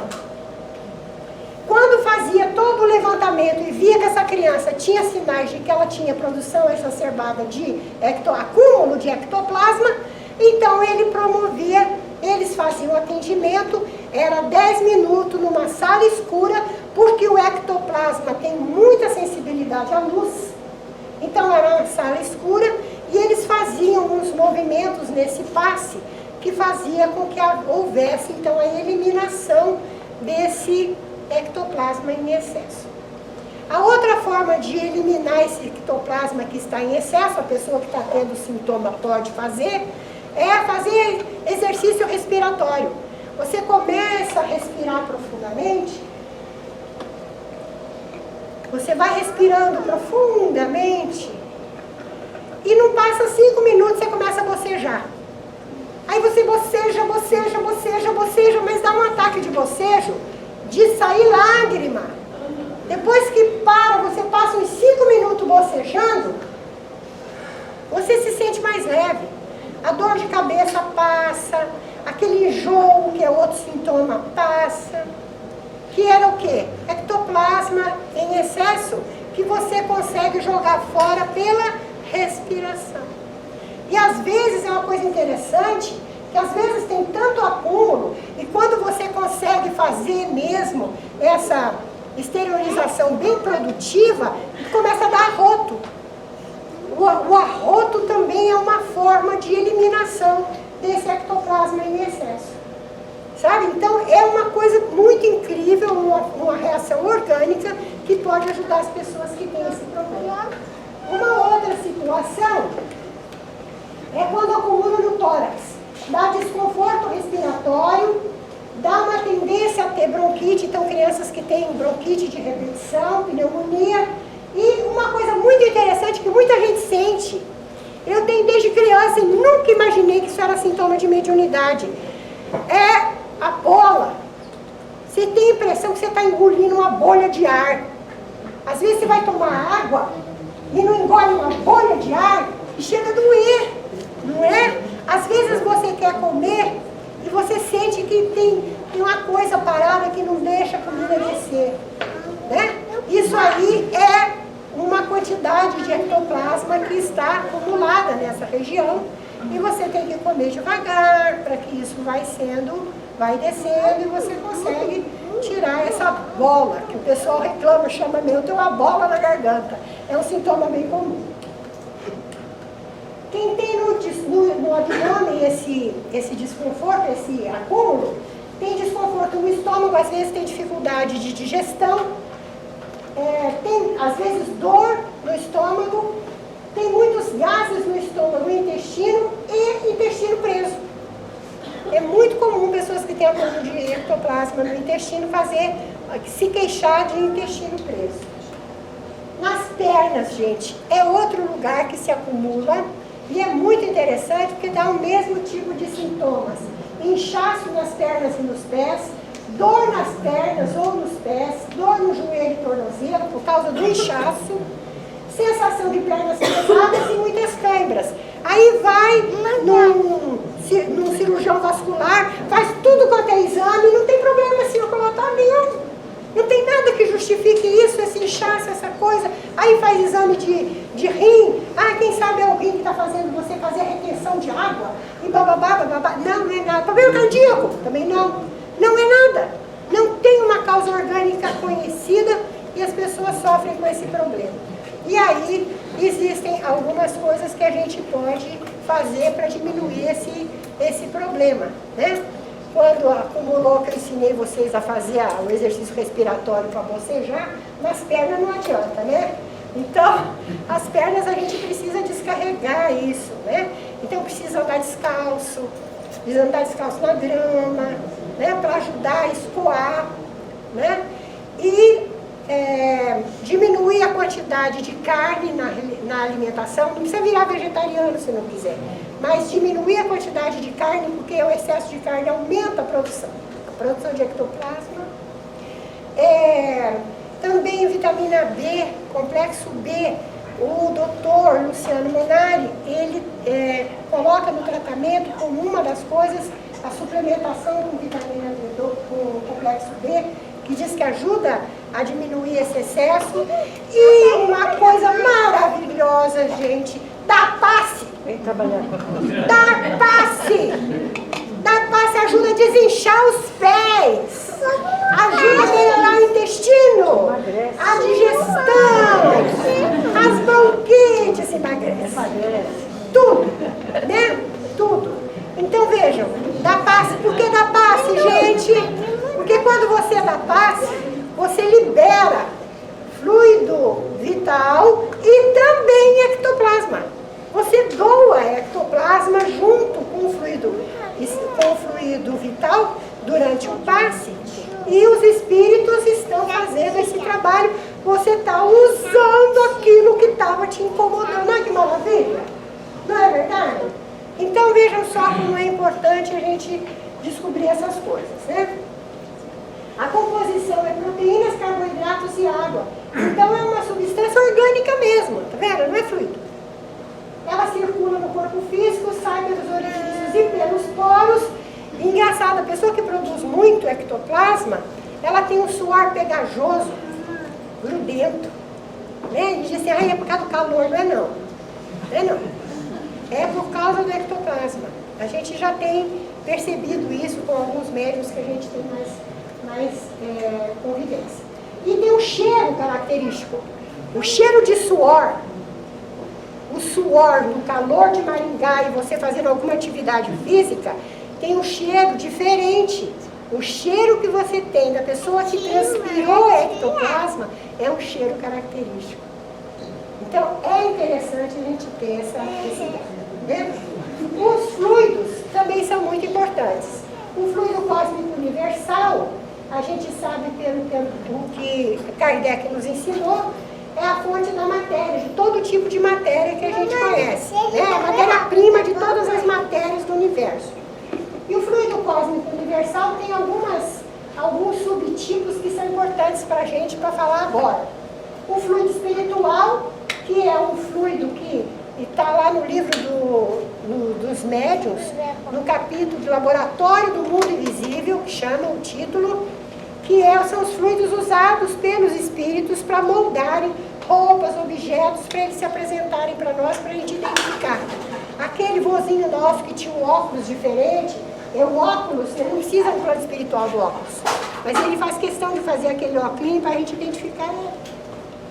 Quando fazia todo o levantamento e via que essa criança tinha sinais de que ela tinha produção exacerbada de acúmulo de ectoplasma, então ele promovia, eles faziam atendimento, era 10 minutos numa sala escura, porque o ectoplasma tem muita sensibilidade à luz. Então era uma sala escura e eles faziam uns movimentos nesse passe que fazia com que houvesse então a eliminação desse ectoplasma em excesso. A outra forma de eliminar esse ectoplasma que está em excesso, a pessoa que está tendo sintoma pode fazer, é fazer exercício respiratório. Você começa a respirar profundamente, você vai respirando profundamente e não passa 5 minutos, você começa a bocejar. Aí você boceja, mas dá um ataque de bocejo de sair lágrima. Depois que para, você passa uns 5 minutos bocejando, você se sente mais leve. A dor de cabeça passa, aquele enjoo, que é outro sintoma, passa. Que era o quê? Ectoplasma em excesso, que você consegue jogar fora pela respiração. E às vezes é uma coisa interessante, que às vezes tem tanto acúmulo, e quando você consegue fazer mesmo essa exteriorização bem produtiva, começa a dar arroto. O arroto também é uma forma de eliminação desse ectoplasma em excesso. Sabe? Então é uma coisa muito incrível, uma reação orgânica que pode ajudar as pessoas que têm esse problema. Uma outra situação é quando acumula no tórax. Dá desconforto respiratório, dá uma tendência a ter bronquite, então crianças que têm bronquite de repetição, pneumonia. E uma coisa muito interessante que muita gente sente, eu tenho desde criança e nunca imaginei que isso era sintoma de mediunidade, é a bola. Você tem a impressão que você está engolindo uma bolha de ar. Às vezes você vai tomar água e não engole uma bolha de ar e chega a doer, não é? Às vezes você quer comer e você sente que tem uma coisa parada que não deixa a comida descer, né? Isso aí é uma quantidade de ectoplasma que está acumulada nessa região e você tem que comer devagar para que isso vai descendo e você consegue tirar essa bola, que o pessoal reclama, chama mesmo, tem uma bola na garganta. É um sintoma bem comum. Quem tem no abdômen esse desconforto, esse acúmulo, tem desconforto no estômago, às vezes tem dificuldade de digestão, tem às vezes dor no estômago, tem muitos gases no estômago, no intestino e intestino preso. É muito comum comum pessoas que têm acúmulo de ectoplasma no intestino se queixar de intestino preso. Nas pernas, gente, é outro lugar que se acumula e é muito interessante porque dá o mesmo tipo de sintomas. Inchaço nas pernas e nos pés, dor nas pernas ou nos pés, dor no joelho e tornozelo por causa do inchaço, sensação de pernas pesadas e muitas câimbras. Aí vai num cirurgião vascular, faz tudo quanto é exame, não tem problema circulatório nenhum. Não tem nada que justifique isso, esse inchaço, essa coisa. Aí faz exame de rim. Ah, quem sabe é o rim que está fazendo você fazer retenção de água. E bababá. Não é nada. Problema cardíaco? Também não. Não é nada. Não tem uma causa orgânica conhecida e as pessoas sofrem com esse problema. E aí existem algumas coisas que a gente pode fazer para diminuir esse problema, né? Quando acumulou que eu ensinei vocês a fazer o exercício respiratório para bocejar, nas pernas não adianta, né? Então, as pernas a gente precisa descarregar isso, né? Então, precisa andar descalço na grama, né? Para ajudar a escoar, né? E diminuir a quantidade de carne na alimentação. Não precisa virar vegetariano se não quiser, mas diminuir a quantidade de carne, porque o excesso de carne aumenta a produção de ectoplasma. Também vitamina B, complexo B, o doutor Luciano Monari, ele coloca no tratamento como uma das coisas a suplementação com vitamina B, com complexo B, que diz que ajuda a diminuir esse excesso. E uma coisa maravilhosa, gente, da passe. Vem trabalhar com Da passe ajuda a desinchar os pés, ajuda a melhorar o intestino, a digestão, as bronquites emagrece. Tudo, né? Tudo. Então vejam, da passe. Por que da passe, gente? Porque quando você dá passe, você libera fluido vital e também ectoplasma. Você doa ectoplasma junto com o fluido vital durante o passe. E os espíritos estão fazendo esse trabalho. Você está usando aquilo que estava te incomodando. Olha que maravilha! Não é verdade? Então vejam só como é importante a gente descobrir essas coisas, né? A composição é proteínas, carboidratos e água. Então é uma substância orgânica mesmo, tá vendo? Não é fluido. Ela circula no corpo físico, sai pelos orifícios e pelos poros. E engraçado, a pessoa que produz muito ectoplasma, ela tem um suor pegajoso, grudento. Né? E diz assim, é por causa do calor. Não é não. Não é não. É por causa do ectoplasma. A gente já tem percebido isso com alguns médiuns que a gente tem mais convivência. E tem um cheiro característico. O cheiro de suor. O suor no calor de Maringá e você fazendo alguma atividade física, tem um cheiro diferente. O cheiro que você tem da pessoa que transpirou ectoplasma é um cheiro característico. Então, é interessante a gente ter esse né? Os fluidos também são muito importantes. O fluido cósmico universal, a gente sabe pelo que Kardec nos ensinou, é a fonte da matéria, de todo tipo de matéria que a gente conhece. Né? A matéria-prima de todas as matérias do universo. E o fluido cósmico universal tem alguns subtipos que são importantes para a gente para falar agora. O fluido espiritual, que é um fluido que está lá no livro dos médiuns, no capítulo de Laboratório do Mundo Invisível, que chama o título, que são os fluidos usados pelos espíritos para moldarem roupas, objetos, para eles se apresentarem para nós, para a gente identificar. Aquele vozinho nosso que tinha um óculos diferente, é um óculos, ele não precisa do plano espiritual do óculos, mas ele faz questão de fazer aquele óculos para a gente identificar ele.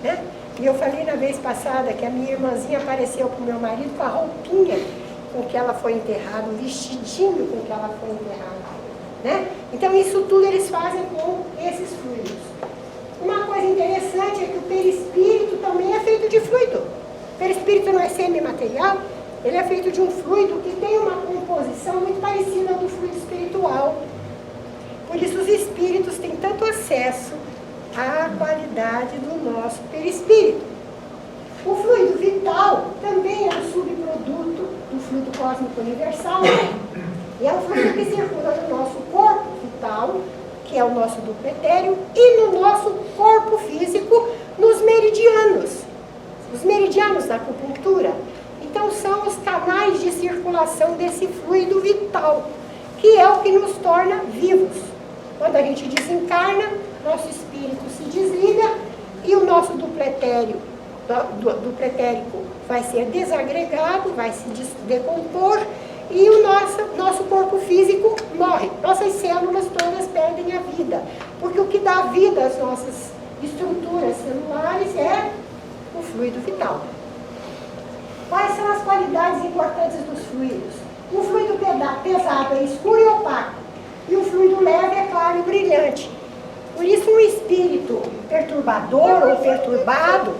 Né? E eu falei na vez passada que a minha irmãzinha apareceu para o meu marido com a roupinha com que ela foi enterrada, o vestidinho com que ela foi enterrada. Né? Então isso tudo eles fazem com esses fluidos. Uma coisa interessante é que o perispírito também é feito de fluido. O perispírito não é semimaterial, ele é feito de um fluido que tem uma composição muito parecida do fluido espiritual. Por isso os espíritos têm tanto acesso à qualidade do nosso perispírito. O fluido vital também é um subproduto do fluido cósmico universal. E é um fluido que circula no nosso corpo vital, que é o nosso duplo etéreo, e no nosso corpo físico, nos meridianos. Os meridianos da acupuntura. Então são os canais de circulação desse fluido vital, que é o que nos torna vivos. Quando a gente desencarna, nosso espírito se desliga e o nosso duplo etérico vai ser desagregado, vai se decompor e o nosso corpo físico morre. Nossas células todas perdem a vida, porque o que dá vida às nossas estruturas celulares é o fluido vital. Quais são as qualidades importantes dos fluidos? O fluido pesado é escuro e opaco, e o fluido leve é claro e brilhante. Por isso, um espírito perturbador ou perturbado,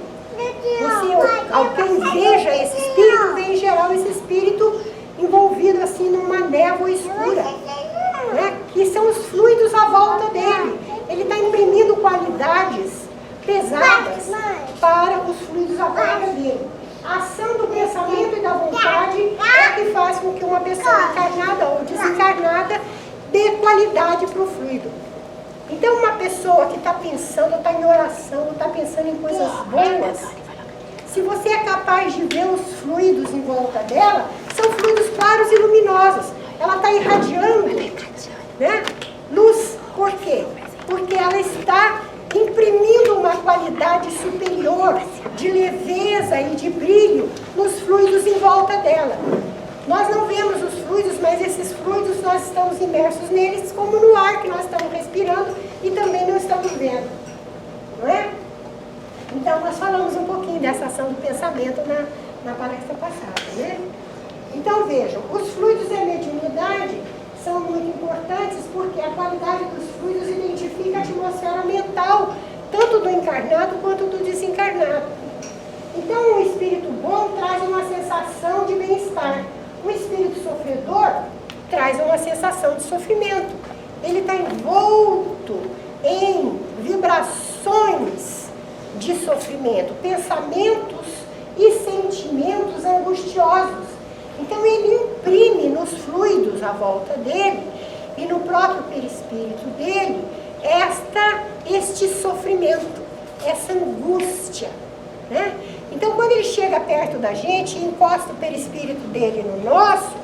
alguém veja esse espírito, vê em geral esse espírito envolvido assim numa névoa escura, né? Que são os fluidos à volta dele. Ele está imprimindo qualidades pesadas para os fluidos à volta dele. A ação do pensamento e da vontade é que faz com que uma pessoa encarnada ou desencarnada dê qualidade para o fluido. Então, uma pessoa que está pensando, está em oração, está pensando em coisas boas, se você é capaz de ver os fluidos em volta dela, são fluidos claros e luminosos. Ela está irradiando, né, luz. Por quê? Porque ela está imprimindo uma qualidade superior de leveza e de brilho nos fluidos em volta dela. Nós não vemos os fluidos, mas esses fluidos nós estamos imersos neles, como no ar que nós estamos respirando e também não estamos vendo, não é? Então nós falamos um pouquinho dessa ação do pensamento na palestra passada, né? Então vejam, os fluidos e a mediunidade são muito importantes porque a qualidade dos fluidos identifica a atmosfera mental, tanto do encarnado quanto do desencarnado. Então, um espírito bom traz uma sensação de bem-estar. Um espírito sofredor traz uma sensação de sofrimento. Ele está envolto em vibrações de sofrimento, pensamentos e sentimentos angustiosos. Então ele imprime nos fluidos à volta dele e no próprio perispírito dele este sofrimento, essa angústia, né? Então quando ele chega perto da gente e encosta o perispírito dele no nosso,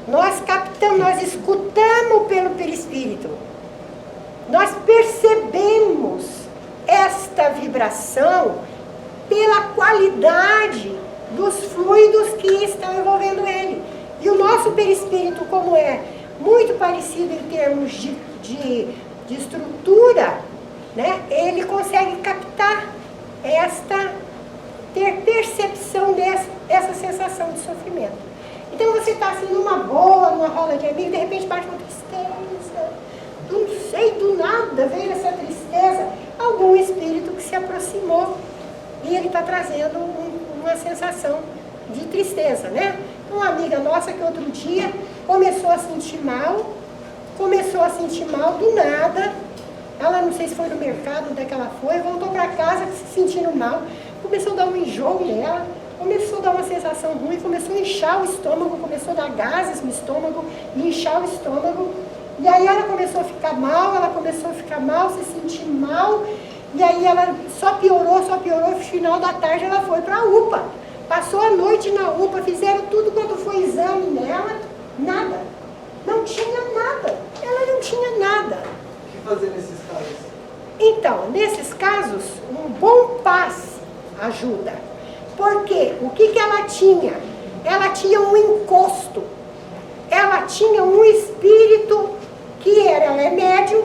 nós captamos, nós escutamos pelo perispírito, nós percebemos esta vibração pela qualidade dos fluidos que estão envolvendo ele. E o nosso perispírito, como é muito parecido em termos de estrutura, né, ele consegue captar ter percepção dessa sensação de sofrimento. Então você está assim numa boa, numa roda de amigos, de repente bate uma tristeza, não sei, do nada veio essa tristeza, algum espírito que se aproximou e ele está trazendo uma sensação de tristeza, né? Uma amiga nossa que outro dia começou a sentir mal do nada. Ela, não sei se foi no mercado, onde é que ela foi, voltou para casa se sentindo mal, começou a dar um enjoo nela, começou a dar uma sensação ruim, começou a inchar o estômago, começou a dar gases no estômago e inchar o estômago. E aí ela começou a ficar mal, se sentir mal. E aí ela só piorou, no final da tarde ela foi para a UPA. Passou a noite na UPA, fizeram tudo quanto foi exame nela, nada. Não tinha nada, ela não tinha nada. O que fazer nesses casos? Então, nesses casos, um bom passe ajuda. Porque o que ela tinha? Ela tinha um encosto, ela tinha um espírito que ela é médium,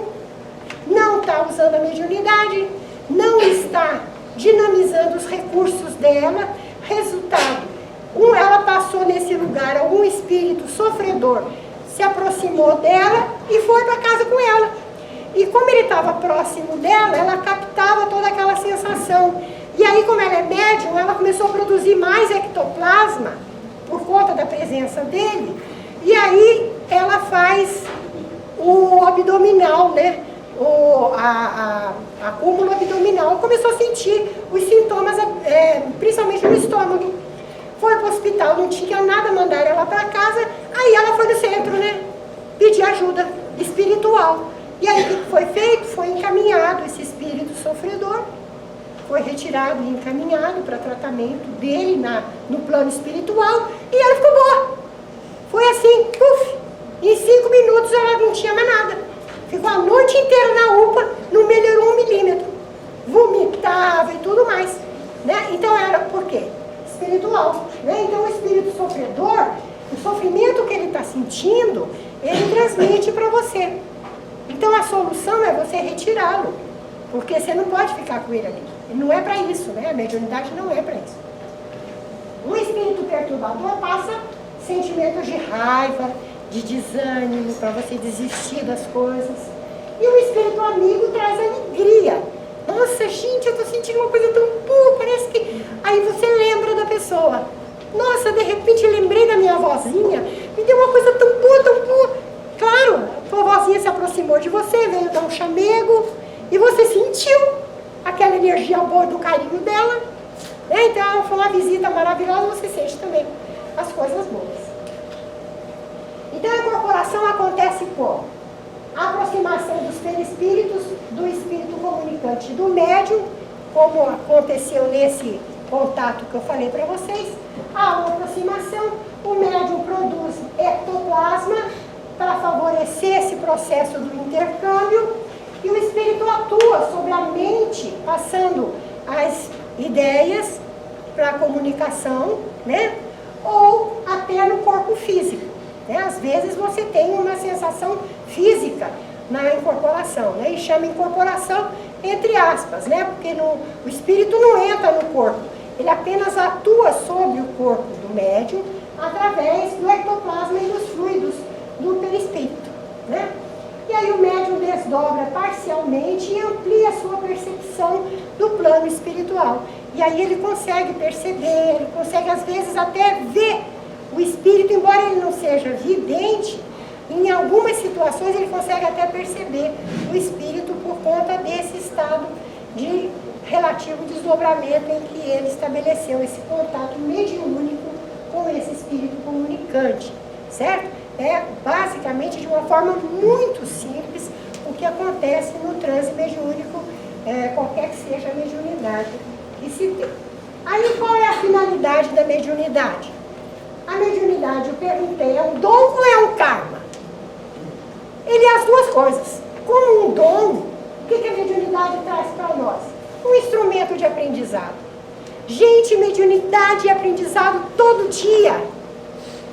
não está usando a mediunidade, não está dinamizando os recursos dela. Resultado, ela passou nesse lugar, algum espírito sofredor se aproximou dela e foi para casa com ela. E como ele estava próximo dela, ela captava toda aquela sensação. E aí, como ela é médium, ela começou a produzir mais ectoplasma por conta da presença dele. E aí ela faz o abdominal, né? A cúmula abdominal. Começou a sentir os sintomas, principalmente no estômago. Foi para o hospital, não tinha nada, mandaram ela para casa. Aí ela foi no centro, né? Pedir ajuda espiritual. E aí o que foi feito? Foi encaminhado esse espírito sofredor. Foi retirado e encaminhado para tratamento dele no plano espiritual. E ela ficou boa. Foi assim, puf. Em 5 minutos ela não tinha mais nada. Ficou a noite inteira na UPA, não melhorou 1 milímetro. Vomitava e tudo mais. Né? Então era por quê? Espiritual. Né? Então o espírito sofredor, o sofrimento que ele está sentindo, ele transmite para você. Então a solução é você retirá-lo. Porque você não pode ficar com ele ali. Não é para isso, né? A mediunidade não é para isso. O espírito perturbador passa sentimentos de raiva, de desânimo, para você desistir das coisas. E o espírito amigo traz alegria. Nossa, gente, eu estou sentindo uma coisa tão boa, parece que... Aí você lembra da pessoa. Nossa, de repente lembrei da minha avózinha, me deu uma coisa tão boa, tão boa. Claro, a tua avózinha se aproximou de você, veio dar um chamego, e você sentiu aquela energia boa do carinho dela. Então, foi uma visita maravilhosa, você sente também as coisas boas. Então, a incorporação acontece com a aproximação dos perispíritos, do espírito comunicante do médium, como aconteceu nesse contato que eu falei para vocês. Há uma aproximação, o médium produz ectoplasma para favorecer esse processo do intercâmbio, e o espírito atua sobre a mente, passando as ideias para a comunicação, né? Ou até no corpo físico. Né? Às vezes você tem uma sensação física na incorporação, né? E chama incorporação entre aspas, né? Porque o espírito não entra no corpo, ele apenas atua sobre o corpo do médium através do ectoplasma e dos fluidos do perispírito, né? E aí o médium desdobra parcialmente e amplia a sua percepção do plano espiritual. E aí ele consegue perceber, ele consegue às vezes até ver o espírito, embora ele não seja vidente, em algumas situações ele consegue até perceber o espírito por conta desse estado de relativo desdobramento em que ele estabeleceu esse contato mediúnico com esse espírito comunicante, certo? É basicamente de uma forma muito simples o que acontece no transe mediúnico, qualquer que seja a mediunidade que se tem. Aí qual é a finalidade da mediunidade? A mediunidade, eu perguntei, é um dom ou é um karma? Ele é as duas coisas. Como um dom, o que a mediunidade traz para nós? Um instrumento de aprendizado. Gente, mediunidade e aprendizado todo dia.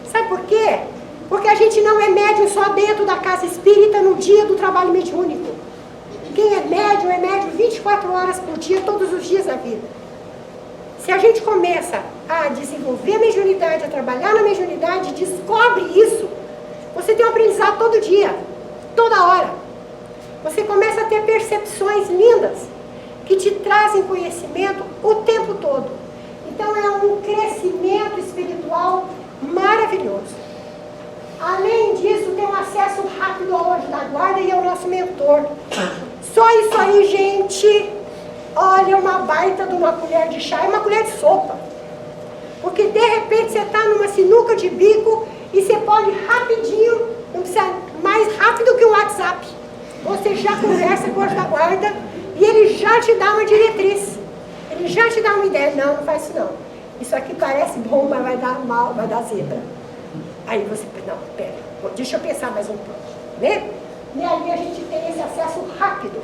Sabe por quê? Porque a gente não é médium só dentro da casa espírita no dia do trabalho mediúnico. Quem é médium 24 horas por dia, todos os dias da vida. Se a gente começa a desenvolver a mediunidade, a trabalhar na mediunidade, descobre isso, você tem um aprendizado todo dia, toda hora. Você começa a ter percepções lindas, que te trazem conhecimento o tempo todo. Então é um crescimento espiritual maravilhoso. Além disso, tem um acesso rápido ao anjo da guarda e ao nosso mentor. Só isso aí, gente, olha, uma baita de uma colher de chá e uma colher de sopa. Porque de repente você está numa sinuca de bico e você pode rapidinho, não precisa mais rápido que o WhatsApp. Você já conversa com o anjo da guarda e ele já te dá uma diretriz. Ele já te dá uma ideia. Não, não faz isso não. Isso aqui parece bom, mas vai dar mal, vai dar zebra. Aí você, não, pera, deixa eu pensar mais um pouco, né? E aí a gente tem esse acesso rápido.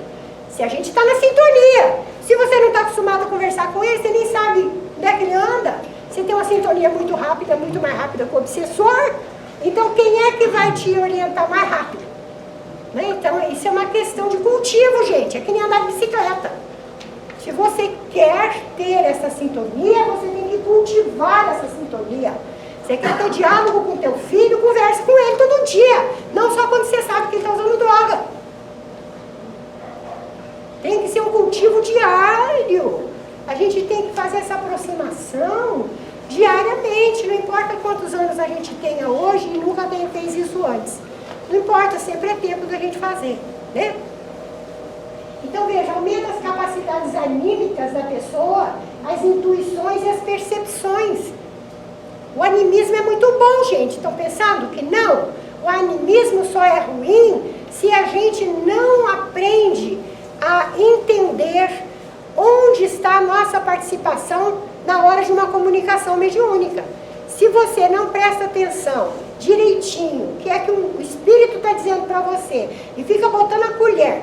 Se a gente está na sintonia, se você não está acostumado a conversar com ele, você nem sabe onde é que ele anda. Você tem uma sintonia muito rápida, muito mais rápida que o obsessor, então quem é que vai te orientar mais rápido? Né? Então isso é uma questão de cultivo, gente, é que nem andar de bicicleta. Se você quer ter essa sintonia, você tem que cultivar essa sintonia. Você quer ter diálogo com teu filho, converse com ele todo dia. Não só quando você sabe que ele está usando droga. Tem que ser um cultivo diário. A gente tem que fazer essa aproximação diariamente. Não importa quantos tenha hoje e nunca fez isso antes. Não importa, sempre é tempo da gente fazer, né? Então veja, aumenta as capacidades anímicas da pessoa, as intuições e as percepções. O animismo é muito bom, gente. Estão pensando que não? O animismo só é ruim se a gente não aprende a entender onde está a nossa participação na hora de uma comunicação mediúnica. Se você não presta atenção direitinho, o que é que o Espírito está dizendo para você, e fica botando a colher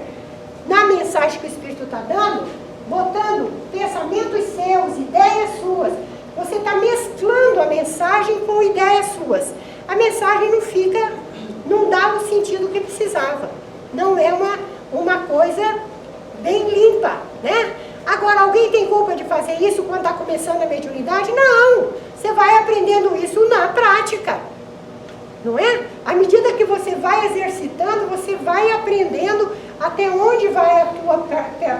na mensagem que o Espírito está dando, botando pensamentos seus, ideias suas, você está mesclando a mensagem com ideias suas. A mensagem não dá o sentido que precisava. Não é uma coisa bem limpa, né? Agora, alguém tem culpa de fazer isso quando está começando a mediunidade? Não! Você vai aprendendo isso na prática, não é? À medida que você vai exercitando, você vai aprendendo até onde vai a tua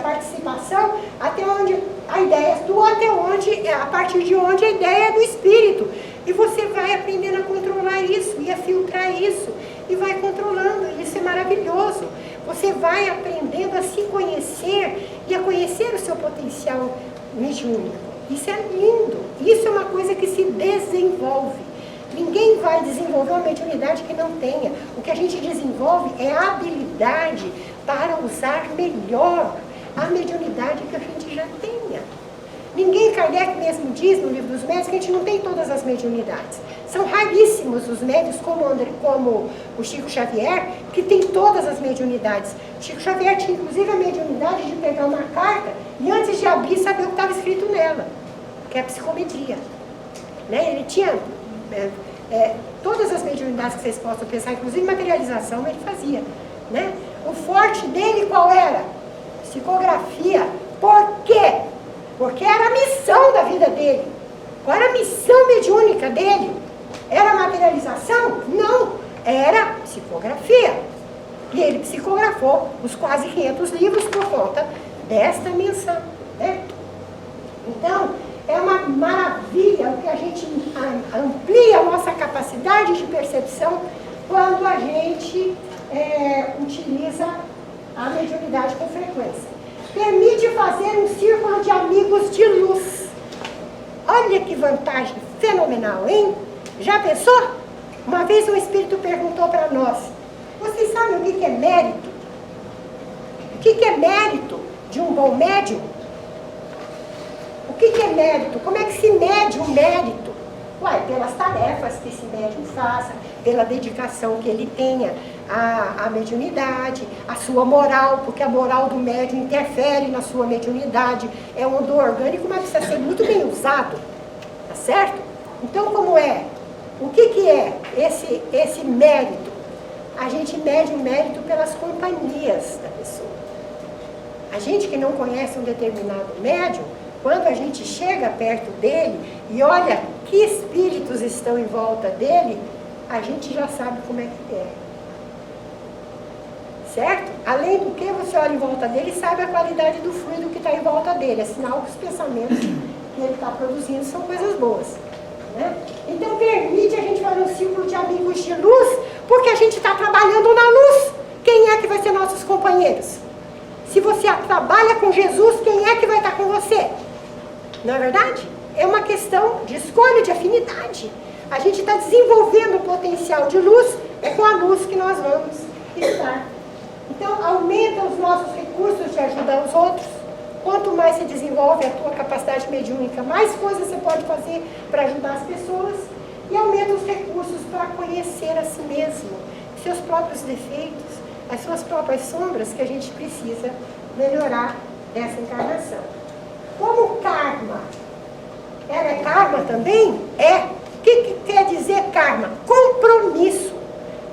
participação, até onde a ideia é tua, até onde, a partir de onde a ideia é do Espírito. E você vai aprendendo a controlar isso e a filtrar isso, e vai controlando, isso é maravilhoso. Você vai aprendendo a se conhecer e a conhecer o seu potencial mediúnico. Isso é lindo, isso é uma coisa que se desenvolve. Ninguém vai desenvolver uma mediunidade que não tenha. O que a gente desenvolve é a habilidade para usar melhor a mediunidade que a gente já tenha. Ninguém, Kardec mesmo diz no Livro dos Médios, que a gente não tem todas as mediunidades. São raríssimos os médios como o Chico Xavier, que tem todas as mediunidades. Chico Xavier tinha inclusive a mediunidade de pegar uma carta e antes de abrir saber o que estava escrito nela, que é a psicometria. Né? Ele tinha todas as mediunidades que vocês possam pensar, inclusive materialização, ele fazia. Né? O forte dele qual era? Psicografia. Por quê? Porque era a missão da vida dele. Qual era a missão mediúnica dele? Era materialização? Não, era psicografia. E ele psicografou os quase 500 livros por conta desta menção. Né? Então, é uma maravilha o que a gente amplia a nossa capacidade de percepção quando a gente utiliza a mediunidade com frequência. Permite fazer um círculo de amigos de luz. Olha que vantagem fenomenal, hein? Já pensou? Uma vez um espírito perguntou para nós, vocês sabem o que é mérito? O que é mérito de um bom médium? O que é mérito? Como é que se mede o mérito? Uai, pelas tarefas que esse médium faça, pela dedicação que ele tenha à mediunidade, a sua moral, porque a moral do médium interfere na sua mediunidade. É um dom orgânico, mas precisa ser muito bem usado, tá certo? Então, como é? O que é esse mérito? A gente mede o mérito pelas companhias da pessoa. A gente que não conhece um determinado médium, quando a gente chega perto dele e olha que espíritos estão em volta dele, a gente já sabe como é que é. Certo? Além do que, você olha em volta dele e sabe a qualidade do fluido que está em volta dele. É sinal que os pensamentos que ele está produzindo são coisas boas. Né? Então permite a gente fazer um círculo de amigos de luz, porque a gente está trabalhando na luz. Quem é que vai ser nossos companheiros? Se você trabalha com Jesus, quem é que vai estar com você? Não é verdade? É uma questão de escolha, de afinidade. A gente está desenvolvendo o potencial de luz, é com a luz que nós vamos estar. Então, aumenta os nossos recursos de ajudar os outros. Quanto mais se desenvolve a tua capacidade mediúnica, mais coisas você pode fazer para ajudar as pessoas. E aumenta os recursos para conhecer a si mesmo, seus próprios defeitos, as suas próprias sombras que a gente precisa melhorar dessa encarnação. Como karma, ela é karma também? É. O que quer dizer karma? Compromisso.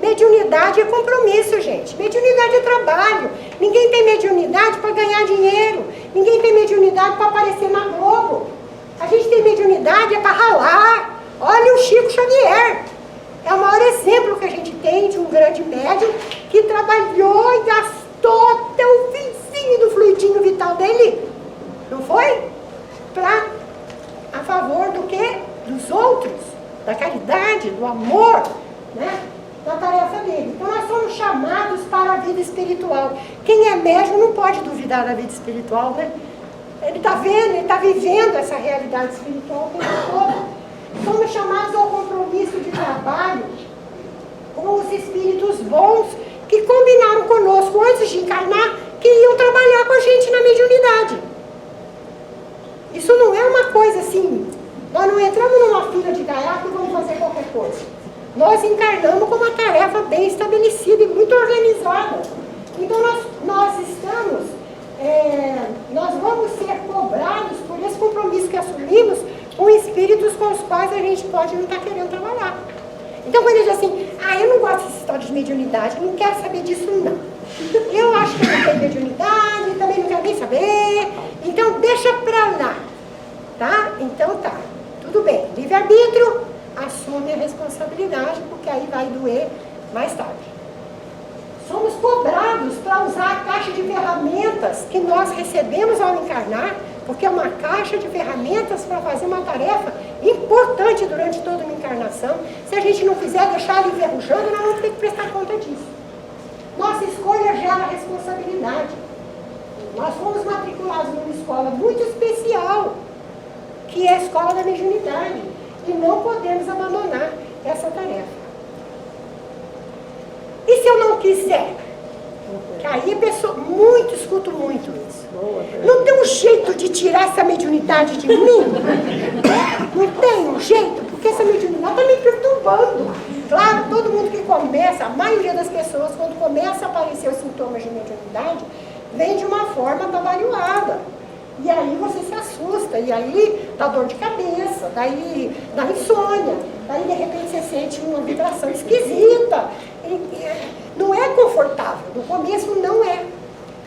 Mediunidade é compromisso, gente. Mediunidade é trabalho. Ninguém tem mediunidade para ganhar dinheiro. Ninguém tem mediunidade para aparecer na Globo. A gente tem mediunidade para ralar. Olha o Chico Xavier. É o maior exemplo que a gente tem de um grande médium que trabalhou e gastou até o finzinho do fluidinho vital dele. Não foi? A favor do quê? Dos outros. da caridade, do amor, né? Da tarefa dele. Então nós somos chamados para a vida espiritual. Quem é médium não pode duvidar da vida espiritual, né? Ele está vendo, ele está vivendo essa realidade espiritual o tempo todo. Somos chamados ao compromisso de trabalho com os espíritos bons que combinaram conosco antes de encarnar que iam trabalhar com a gente na mediunidade. Isso não é uma coisa assim, nós não entramos numa fila de gaiato e vamos fazer qualquer coisa. Nós encarnamos com uma tarefa bem estabelecida e muito organizada. Então nós vamos ser cobrados por esse compromisso que assumimos com espíritos com os quais a gente pode não estar querendo trabalhar. Então quando ele diz assim, eu não gosto dessa história de mediunidade, não quero saber disso não. Eu acho que não tem mediunidade, também não quero nem saber, então deixa pra lá. Tá? Então tá, tudo bem. Livre-arbítrio, assume a responsabilidade, porque aí vai doer mais tarde. Somos cobrados para usar a caixa de ferramentas que nós recebemos ao encarnar, porque é uma caixa de ferramentas para fazer uma tarefa importante durante toda uma encarnação. Se a gente não fizer, deixar ele enferrujando, nós vamos ter que prestar conta disso. Nossa escolha gera responsabilidade. Nós fomos matriculados numa escola muito especial, que é a escola da mediunidade, e não podemos abandonar essa tarefa. E se eu não quiser? Aí a pessoa, escuto muito isso. Não tem um jeito de tirar essa mediunidade de mim? Não tem um jeito, porque essa mediunidade está me perturbando. Claro, todo mundo que começa, a maioria das pessoas, quando começa a aparecer os sintomas de mediunidade, vem de uma forma atabalhoada. E aí você se assusta, e aí dá dor de cabeça, daí dá insônia, daí de repente você sente uma vibração esquisita. Não é confortável, no começo não é.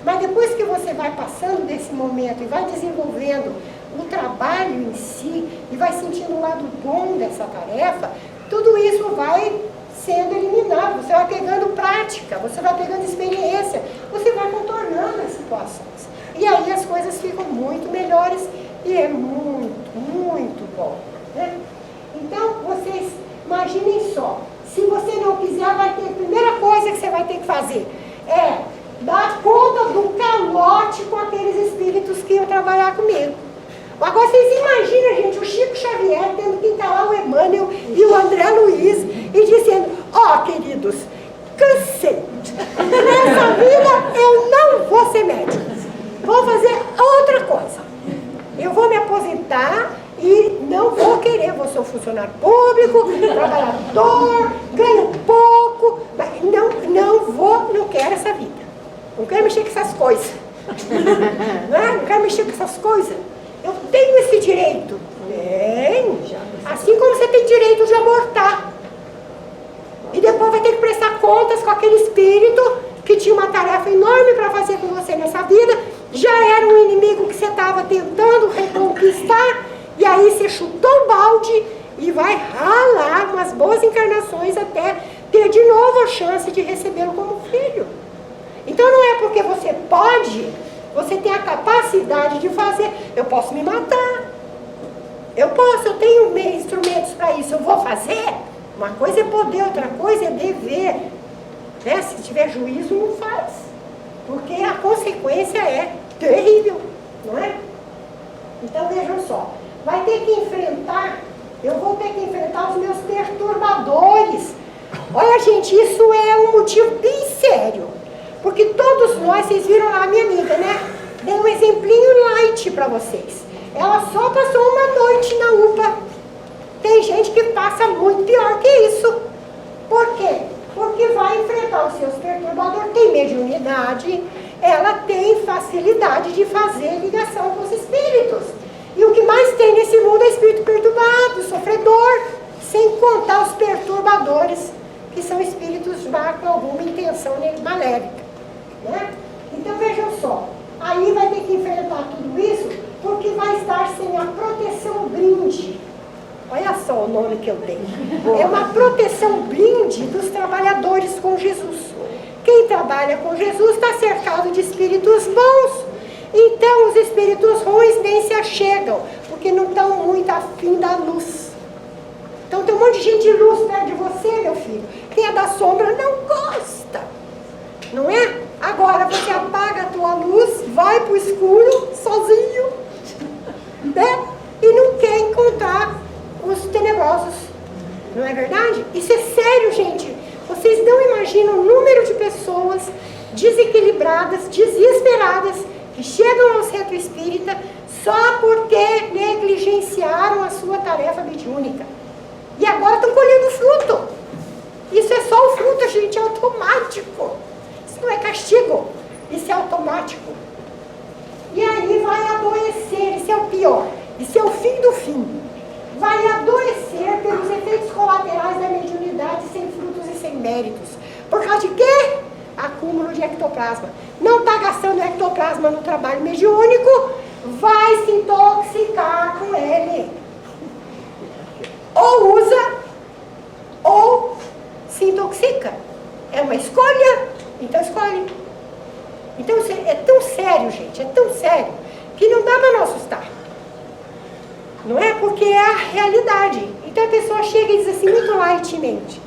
Mas depois que você vai passando desse momento e vai desenvolvendo o trabalho em si, e vai sentindo o lado bom dessa tarefa, tudo isso vai sendo eliminado, você vai pegando prática, você vai pegando experiência, você vai contornando as situações. E aí as coisas ficam muito melhores e é muito, muito bom, né? Então, vocês imaginem só, se você não quiser, vai ter, a primeira coisa que você vai ter que fazer é dar conta do calote com aqueles espíritos que iam trabalhar comigo. Agora vocês imaginam, gente, o Chico Xavier tendo que encarar o Emmanuel e o André Luiz e dizendo, queridos, cansei. Nessa vida eu não vou ser médico. Vou fazer outra coisa. Eu vou me aposentar e não vou querer, vou ser um funcionário público, trabalhador, ganho pouco, mas não quero essa vida. Não quero mexer com essas coisas. Não quero mexer com essas coisas. Eu tenho esse direito. Tenho. Assim como você tem direito de abortar. E depois vai ter que prestar contas com aquele espírito que tinha uma tarefa enorme para fazer com você nessa vida. Já era um inimigo que você estava tentando reconquistar. E aí você chutou o balde e vai ralar umas boas encarnações até ter de novo a chance de recebê-lo como filho. Então não é porque você pode, você tem a capacidade de fazer. Eu posso me matar. Eu tenho instrumentos para isso, eu vou fazer. Uma coisa é poder, outra coisa é dever. Né? Se tiver juízo, não faz. Porque a consequência é terrível, não é? Então vejam só, vai ter que enfrentar, eu vou ter que enfrentar os meus perturbadores. Olha, gente, isso é um motivo bem sério. Porque todos nós, vocês viram lá a minha amiga, né? Dei um exemplinho light para vocês. Ela só passou uma noite na UPA. Tem gente que passa muito pior que isso. Por quê? Porque vai enfrentar os seus perturbadores. Tem mediunidade, ela tem facilidade de fazer ligação com os espíritos. E o que mais tem nesse mundo é espírito perturbado, sofredor, sem contar os perturbadores, que são espíritos já com alguma intenção maléfica. Né? Então vejam só, aí vai ter que enfrentar tudo isso, porque vai estar sem a proteção brinde. Olha só o nome que eu dei. É uma proteção brinde dos trabalhadores com Jesus. Quem trabalha com Jesus está cercado de espíritos bons. Então os espíritos ruins nem se achegam, porque não estão muito afim da luz. Então tem um monte de gente de luz perto de você, meu filho. Quem é da sombra não gosta. Não é? Agora você apaga a tua luz, vai para o escuro, sozinho, né? E não quer encontrar os tenebrosos. Não é verdade? Isso é sério, gente. Vocês não imaginam o número de pessoas desequilibradas, desesperadas, que chegam ao centro espírita só porque negligenciaram a sua tarefa mediúnica. E agora estão colhendo fruto. Isso é só o fruto, gente, é automático. Isso não é castigo, isso é automático. E aí vai adoecer, isso é o pior. Isso é o fim do fim. Vai adoecer pelos efeitos colaterais da mediunidade sem frutos e sem méritos. Por causa de quê? Acúmulo de ectoplasma. Não está gastando ectoplasma no trabalho mediúnico, vai se intoxicar com ele. Ou usa, ou se intoxica. É uma escolha, então escolhe. Então é tão sério, gente, é tão sério, que não dá para não assustar. Não é? Porque é a realidade. Então a pessoa chega e diz assim, muito lightmente: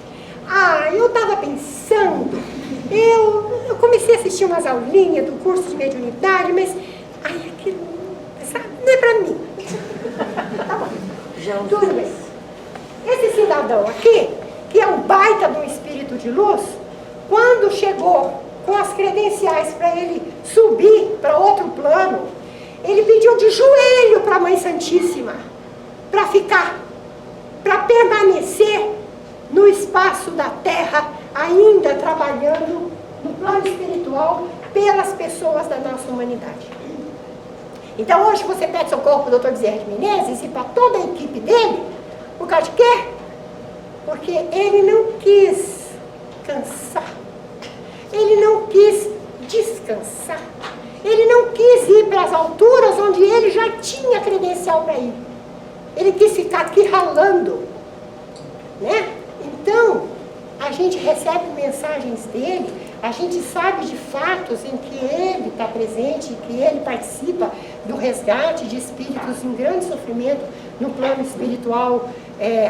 ah, eu estava pensando, eu comecei a assistir umas aulinhas do curso de mediunidade, mas ai, aquilo, sabe, não é para mim. Tá bom, tudo bem. Esse cidadão aqui, que é um baita de um espírito de luz, quando chegou com as credenciais para ele subir para outro plano, ele pediu de joelho para a Mãe Santíssima, para ficar, para permanecer no espaço da Terra, ainda trabalhando no plano espiritual pelas pessoas da nossa humanidade. Então hoje você pede socorro para o Dr. Bezerra de Menezes e para toda a equipe dele, por causa de quê? Porque ele não quis cansar, ele não quis descansar, ele não quis ir para as alturas onde ele já tinha credencial para ir. Ele quis ficar aqui ralando, né? Então, a gente recebe mensagens dele, a gente sabe de fatos em que ele está presente, que ele participa do resgate de espíritos em grande sofrimento no plano espiritual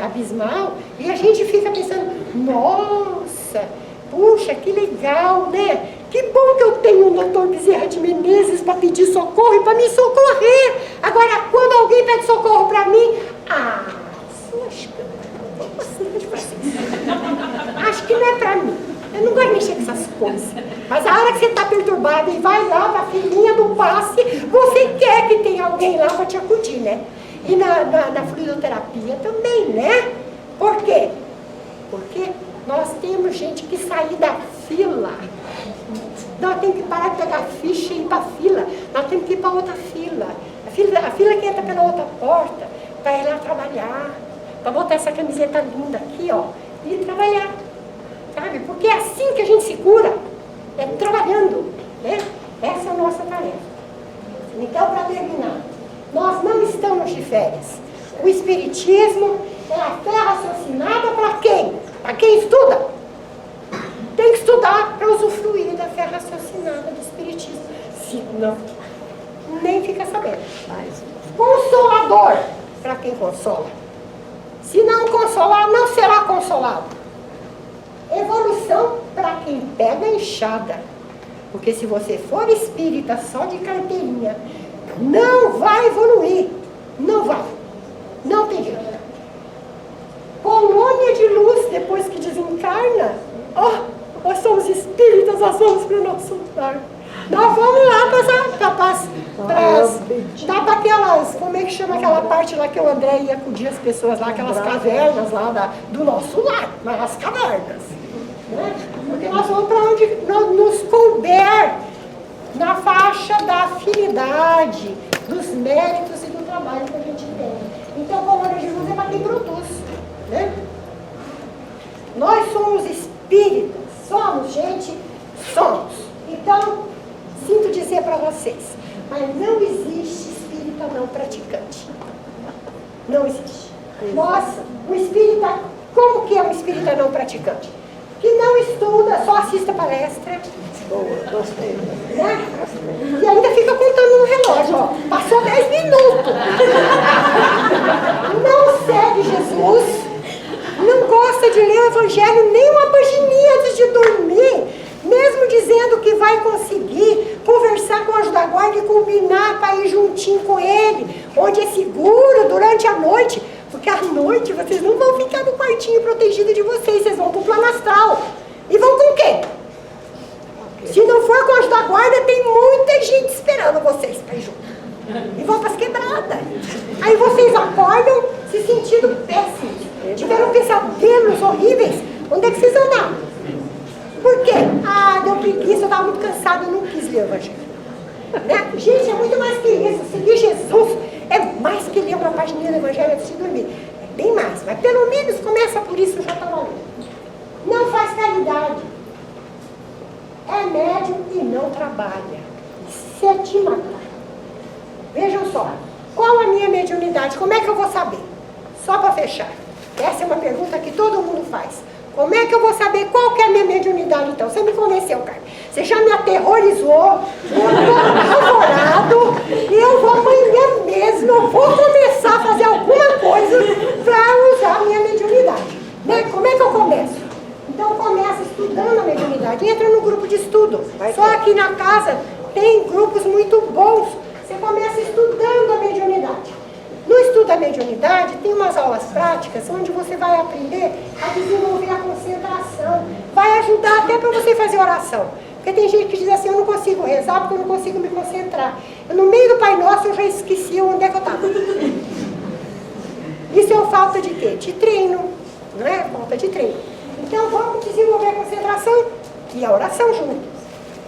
abismal, e a gente fica pensando, nossa, puxa, que legal, né? Que bom que eu tenho um Dr. Bezerra de Menezes para pedir socorro e para me socorrer. Agora, quando alguém pede socorro para mim, acho que não é bastante para vocês. Acho que não é para mim. Eu não gosto de mexer com essas coisas. Mas a hora que você está perturbada e vai lá para a filhinha do passe, você quer que tenha alguém lá para te acudir, né? E na fluidoterapia também, né? Por quê? Porque nós temos gente que sair da fila. Nós temos que parar de pegar ficha e ir para a fila. Nós temos que ir para outra fila. A fila que entra pela outra porta, para ir lá trabalhar. Para botar essa camiseta linda aqui, ó, e trabalhar. Sabe? Porque é assim que a gente se cura. É trabalhando, né? Essa é a nossa tarefa. Então, para terminar, nós não estamos de férias. O Espiritismo é a fé raciocinada para quem? Para quem estuda. Tem que estudar para usufruir da fé raciocinada do Espiritismo. Se não, nem fica sabendo. Consolador para quem consola. Se não consolar, não será consolado. Evolução para quem pega a enxada. Porque se você for espírita só de carteirinha, não vai evoluir. Não vai. Não tem jeito. Colônia de luz, depois que desencarna, nós somos espíritas, nós vamos para o nosso lar. Nós vamos lá para aquelas, como é que chama aquela parte lá que o André ia acudir as pessoas lá, aquelas cavernas lá do nosso lar, mas as cavernas. Né? Porque nós vamos para onde nos couber, na faixa da afinidade, dos méritos e do trabalho que a gente tem. Então, a colônia de luz é para quem produz. Né? Nós somos espíritas, somos, gente, somos. Então, sinto dizer para vocês, mas não existe espírita não praticante. Não existe. Nossa, o espírita, como que é um espírita não praticante? Que não estuda, só assiste a palestra. Boa, gostei. Né? E ainda fica contando no relógio, ó. Passou 10 minutos. Não segue Jesus, não gosta de ler o Evangelho nem uma pagininha antes de dormir, mesmo dizendo que vai conseguir conversar com o anjo da guarda e combinar para ir juntinho com ele, onde é seguro durante a noite, porque à noite vocês não vão ficar no quartinho protegido de vocês, vocês vão para o plano astral. E vão com quem? Se não for com o anjo da guarda, tem muita gente esperando vocês para ir junto. E vão para as quebradas. Aí vocês acordam se sentindo péssimos. Tiveram pesadelos horríveis. Onde é que vocês andaram? Por quê? Ah, deu preguiça, eu estava muito cansada, eu não quis ler o Evangelho. Né? Gente, é muito mais que isso. Seguir Jesus é mais que ler uma página do Evangelho antes de dormir. É bem mais. Mas pelo menos começa por isso, já está valendo. Não faz caridade. É médium e não trabalha. Se é te matar. Vejam só. Qual a minha mediunidade? Como é que eu vou saber? Só para fechar. Essa é uma pergunta que todo mundo faz. Como é que eu vou saber qual que é a minha mediunidade, então? Você me convenceu, cara. Você já me aterrorizou. Eu estou apavorado. E eu vou amanhã mesmo. Eu vou começar a fazer alguma coisa para usar a minha mediunidade. Né? Como é que eu começo? Então começa estudando a mediunidade. Entra no grupo de estudo. Só aqui na casa tem grupos muito bons. Você começa estudando a mediunidade. No estudo da mediunidade, tem umas aulas práticas onde você vai aprender a desenvolver a concentração. Vai ajudar até para você fazer oração. Porque tem gente que diz assim, eu não consigo rezar porque eu não consigo me concentrar. No meio do Pai Nosso eu já esqueci onde é que eu estava. Isso é falta de quê? De treino. Não é? Falta de treino. Então vamos desenvolver a concentração e a oração juntos.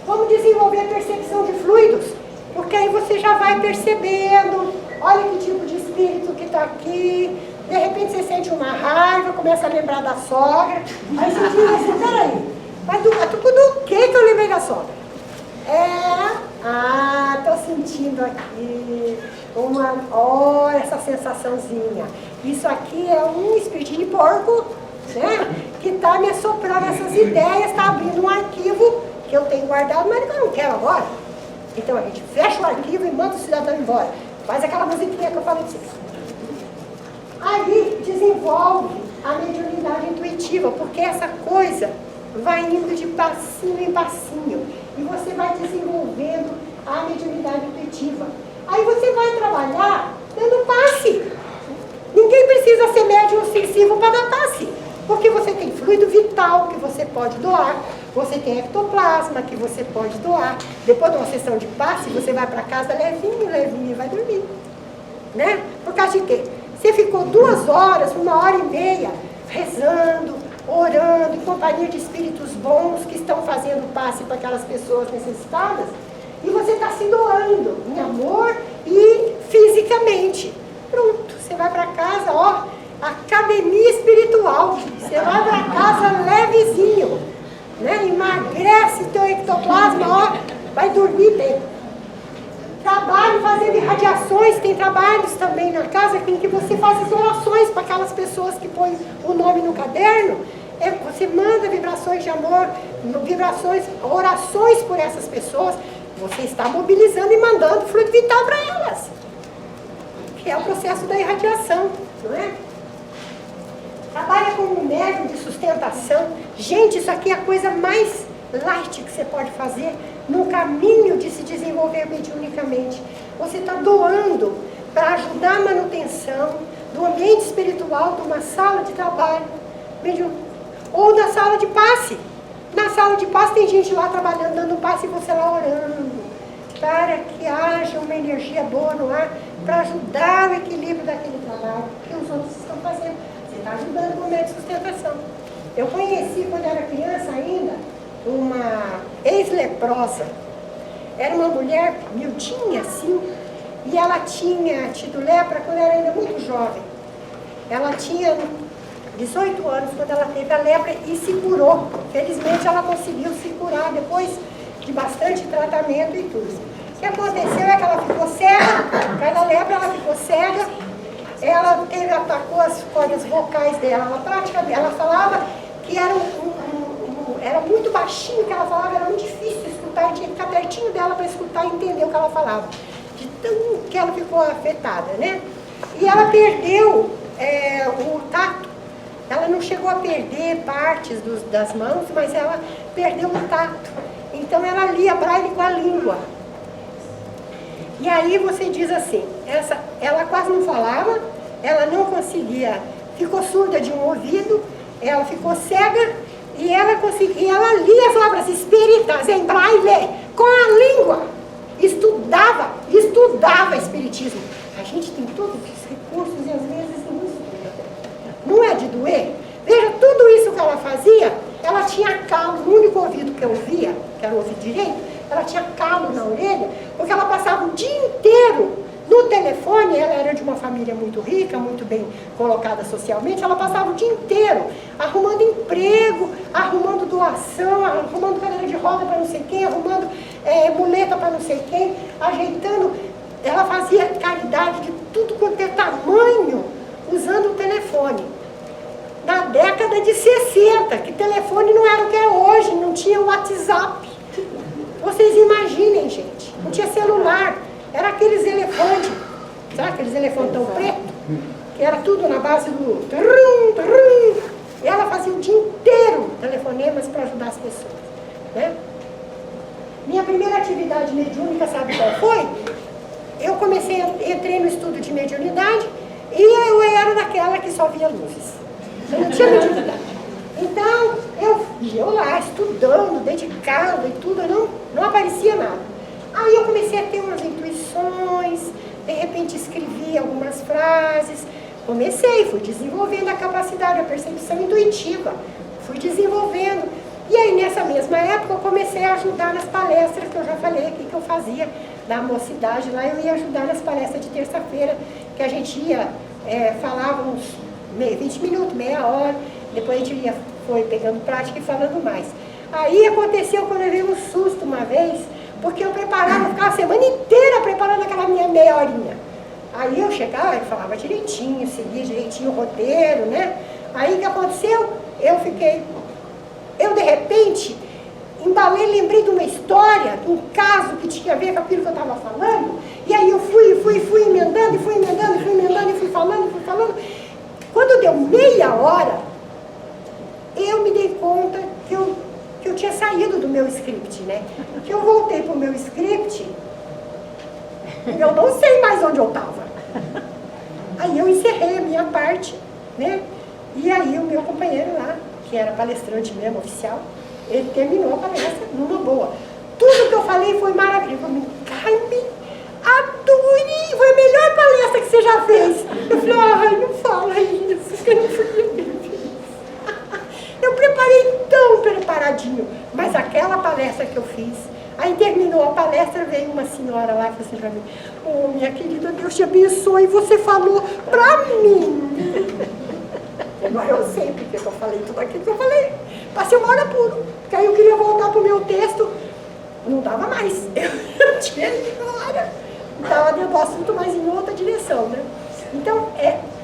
Vamos desenvolver a percepção de fluidos. Porque aí você já vai percebendo, olha que tipo de espírito que está aqui, de repente você sente uma raiva, começa a lembrar da sogra, aí você diz assim, peraí, mas do que eu lembrei da sogra? Estou sentindo aqui olha essa sensaçãozinha, isso aqui é um espiritinho de porco, né, que está me assoprando essas ideias, está abrindo um arquivo que eu tenho guardado, mas que eu não quero agora. Então a gente fecha o arquivo e manda o cidadão embora. Faz aquela musiquinha que eu falei para vocês. Aí desenvolve a mediunidade intuitiva, porque essa coisa vai indo de passinho em passinho. E você vai desenvolvendo a mediunidade intuitiva. Aí você vai trabalhar dando passe. Ninguém precisa ser médium sensível para dar passe. Porque você tem fluido vital que você pode doar. Você tem ectoplasma que você pode doar. Depois de uma sessão de passe, você vai para casa levinho e vai dormir. Né? Por causa de quê? Você ficou 2 horas, 1h30, rezando, orando, em companhia de espíritos bons que estão fazendo passe para aquelas pessoas necessitadas. E você está se doando em amor e fisicamente. Pronto, você vai para casa, ó, academia espiritual. Você vai para casa levezinho. Né? Emagrece teu ectoplasma, ó, vai dormir bem. Trabalho fazendo irradiações, tem trabalhos também na casa em que você faz as orações para aquelas pessoas que põem o nome no caderno. Você manda vibrações de amor, vibrações, orações por essas pessoas. Você está mobilizando e mandando fluido vital para elas. Que é o processo da irradiação, não é? Trabalha como médium de sustentação. Gente, isso aqui é a coisa mais light que você pode fazer no caminho de se desenvolver mediunicamente. Você está doando para ajudar a manutenção do ambiente espiritual de uma sala de trabalho ou da sala de passe. Na sala de passe tem gente lá trabalhando, dando passe e você lá orando para que haja uma energia boa no ar para ajudar o equilíbrio daquele trabalho que os outros estão fazendo. Você está ajudando no momento de sustentação. Eu conheci, quando era criança ainda, uma ex-leprosa. Era uma mulher miudinha assim, e ela tinha tido lepra quando era ainda muito jovem. Ela tinha 18 anos quando ela teve a lepra e se curou. Felizmente ela conseguiu se curar depois de bastante tratamento e tudo. O que aconteceu é que ela ficou cega, cada lepra ela ficou cega, ela atacou as cordas vocais dela, ela falava que era muito baixinho que ela falava, era muito difícil escutar, e tinha que ficar pertinho dela para escutar e entender o que ela falava, de tão que ela ficou afetada, né? E ela perdeu o tato Ela não chegou a perder partes das mãos, mas ela perdeu o tato. Então ela lia braille com a língua. E aí você diz assim, ela quase não falava, ela não conseguia, ficou surda de um ouvido, ela ficou cega e ela lia as obras espíritas em braille com a língua. Estudava espiritismo. A gente tem todos os recursos e às vezes não estuda. Não é de doer? Veja, tudo isso que ela fazia, ela tinha calo, o único ouvido que eu via, que era o ouvido direito, ela tinha calo na orelha, porque ela passava o dia inteiro no telefone. Ela era de uma família muito rica, muito bem colocada socialmente, ela passava o dia inteiro arrumando emprego, arrumando doação, arrumando cadeira de roda para não sei quem, arrumando muleta para não sei quem, ajeitando. Ela fazia caridade de tudo quanto é tamanho, usando o telefone. Na década de 60, que telefone não era o que é hoje, não tinha WhatsApp. Vocês imaginem, gente, não tinha celular, era aqueles elefantes, sabe aqueles elefantão preto? Que era tudo na base do trum, trum. E ela fazia o dia inteiro telefonemas para ajudar as pessoas, né? Minha primeira atividade mediúnica, sabe qual foi? Eu entrei no estudo de mediunidade e eu era daquela que só via luzes. Eu não tinha mediunidade. Então, eu lá estudando, dedicada e tudo, não aparecia nada. Aí eu comecei a ter umas intuições, de repente escrevi algumas frases, fui desenvolvendo a capacidade, a percepção intuitiva, fui desenvolvendo. E aí, nessa mesma época, eu comecei a ajudar nas palestras que eu já falei aqui que eu fazia da mocidade. Lá eu ia ajudar nas palestras de terça-feira, que a gente ia, falava uns 20 minutos, meia hora, depois a gente foi pegando prática e falando mais. Aí aconteceu quando eu vi um susto uma vez, porque eu ficava a semana inteira preparando aquela minha meia horinha. Aí eu chegava e falava direitinho, seguia direitinho o roteiro, né? Aí o que aconteceu? Eu de repente, embalei, lembrei de uma história, de um caso que tinha a ver com aquilo que eu estava falando, e aí eu fui emendando, e fui falando. Quando deu meia hora, eu me dei conta que eu tinha saído do meu script, né? Que eu voltei para o meu script, e eu não sei mais onde eu estava. Aí eu encerrei a minha parte, né? E aí o meu companheiro lá, que era palestrante mesmo, oficial, ele terminou a palestra numa boa. Tudo que eu falei foi maravilhoso. Eu falei, Carmen, adorei, foi a melhor palestra que você já fez. Eu falei, ai, não fala isso, que eu não fui. Eu preparei tão preparadinho, mas aquela palestra que eu fiz, aí terminou a palestra, veio uma senhora lá e falou assim pra mim, oh, minha querida, Deus te abençoe, você falou pra mim. Agora eu sei porque eu falei tudo aquilo que eu falei. Passei uma hora puro, porque aí eu queria voltar pro meu texto, não dava mais. Eu tinha que ir embora. Estava dentro do assunto, mas em outra direção, né? Então,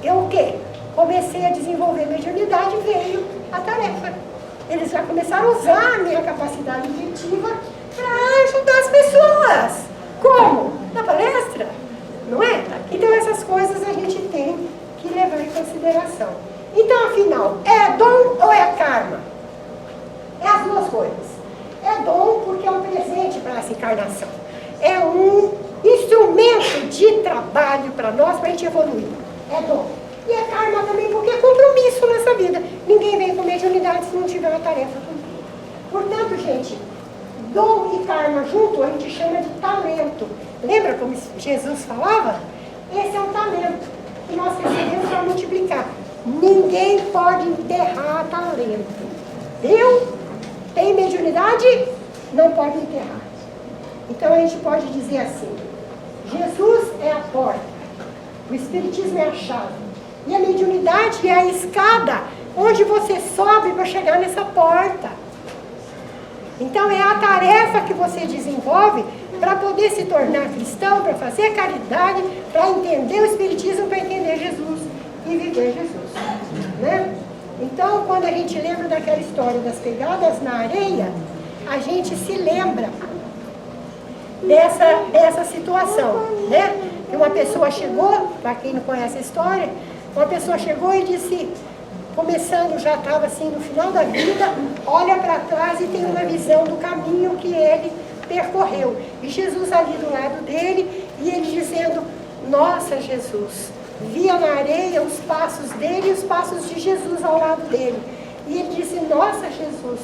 eu o quê? Comecei a desenvolver mediunidade e veio a tarefa. Eles já começaram a usar a minha capacidade intuitiva para ajudar as pessoas. Como? Na palestra, não é? Então essas coisas a gente tem que levar em consideração. Então, afinal, é dom ou é karma? É as duas coisas. É dom porque é um presente para essa encarnação. É um instrumento de trabalho para nós, para a gente evoluir. É dom. E é karma também porque é compromisso nessa vida. Ninguém vem com mediunidade se não tiver uma tarefa cumprida. Portanto, gente, dom e karma junto a gente chama de talento. Lembra como Jesus falava? Esse é um talento que nós recebemos para multiplicar. Ninguém pode enterrar talento. Viu? Tem mediunidade? Não pode enterrar. Então a gente pode dizer assim, Jesus é a porta, o Espiritismo é a chave, e a mediunidade é a escada onde você sobe para chegar nessa porta. Então é a tarefa que você desenvolve para poder se tornar cristão, para fazer caridade, para entender o Espiritismo, para entender Jesus e viver Jesus, né? Então, quando a gente lembra daquela história das pegadas na areia, a gente se lembra dessa situação, né? Que uma pessoa chegou, para quem não conhece a história, uma pessoa chegou e disse, começando, já estava assim no final da vida, olha para trás e tem uma visão do caminho que ele percorreu. E Jesus ali do lado dele, e ele dizendo, nossa, Jesus, via na areia os passos dele e os passos de Jesus ao lado dele. E ele disse, nossa, Jesus,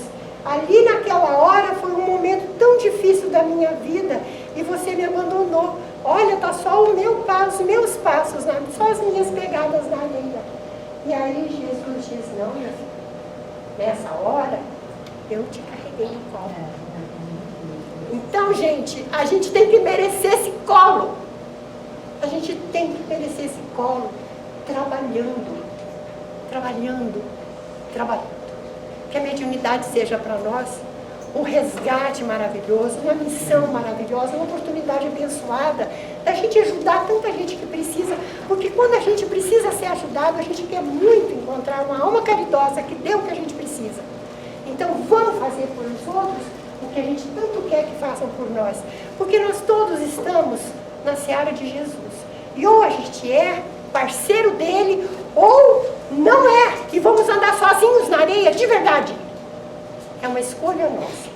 ali naquela hora foi um momento tão difícil da minha vida e você me abandonou. Olha, está só os meus passos, só as minhas pegadas na areia. E aí Jesus diz, não, minha filha, nessa hora eu te carreguei no colo. Então, gente, a gente tem que merecer esse colo. A gente tem que merecer esse colo trabalhando. Que a mediunidade seja para nós um resgate maravilhoso, uma missão maravilhosa, uma oportunidade abençoada da gente ajudar tanta gente que precisa, porque quando a gente precisa ser ajudado, a gente quer muito encontrar uma alma caridosa que dê o que a gente precisa. Então vamos fazer por os outros o que a gente tanto quer que façam por nós, porque nós todos estamos na seara de Jesus, e ou a gente é parceiro dele, ou não é, e vamos andar sozinhos na areia de verdade. É uma escolha nossa.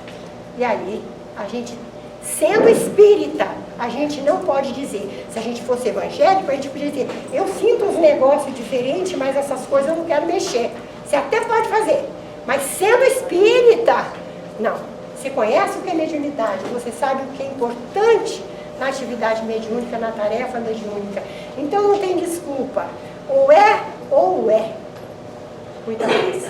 E aí, a gente, sendo espírita, a gente não pode dizer, se a gente fosse evangélico, a gente podia dizer, eu sinto uns negócios diferentes, mas essas coisas eu não quero mexer. Você até pode fazer, mas sendo espírita, não. Você conhece o que é mediunidade, você sabe o que é importante na atividade mediúnica, na tarefa mediúnica. Então não tem desculpa. Ou é, ou é. Muita coisa.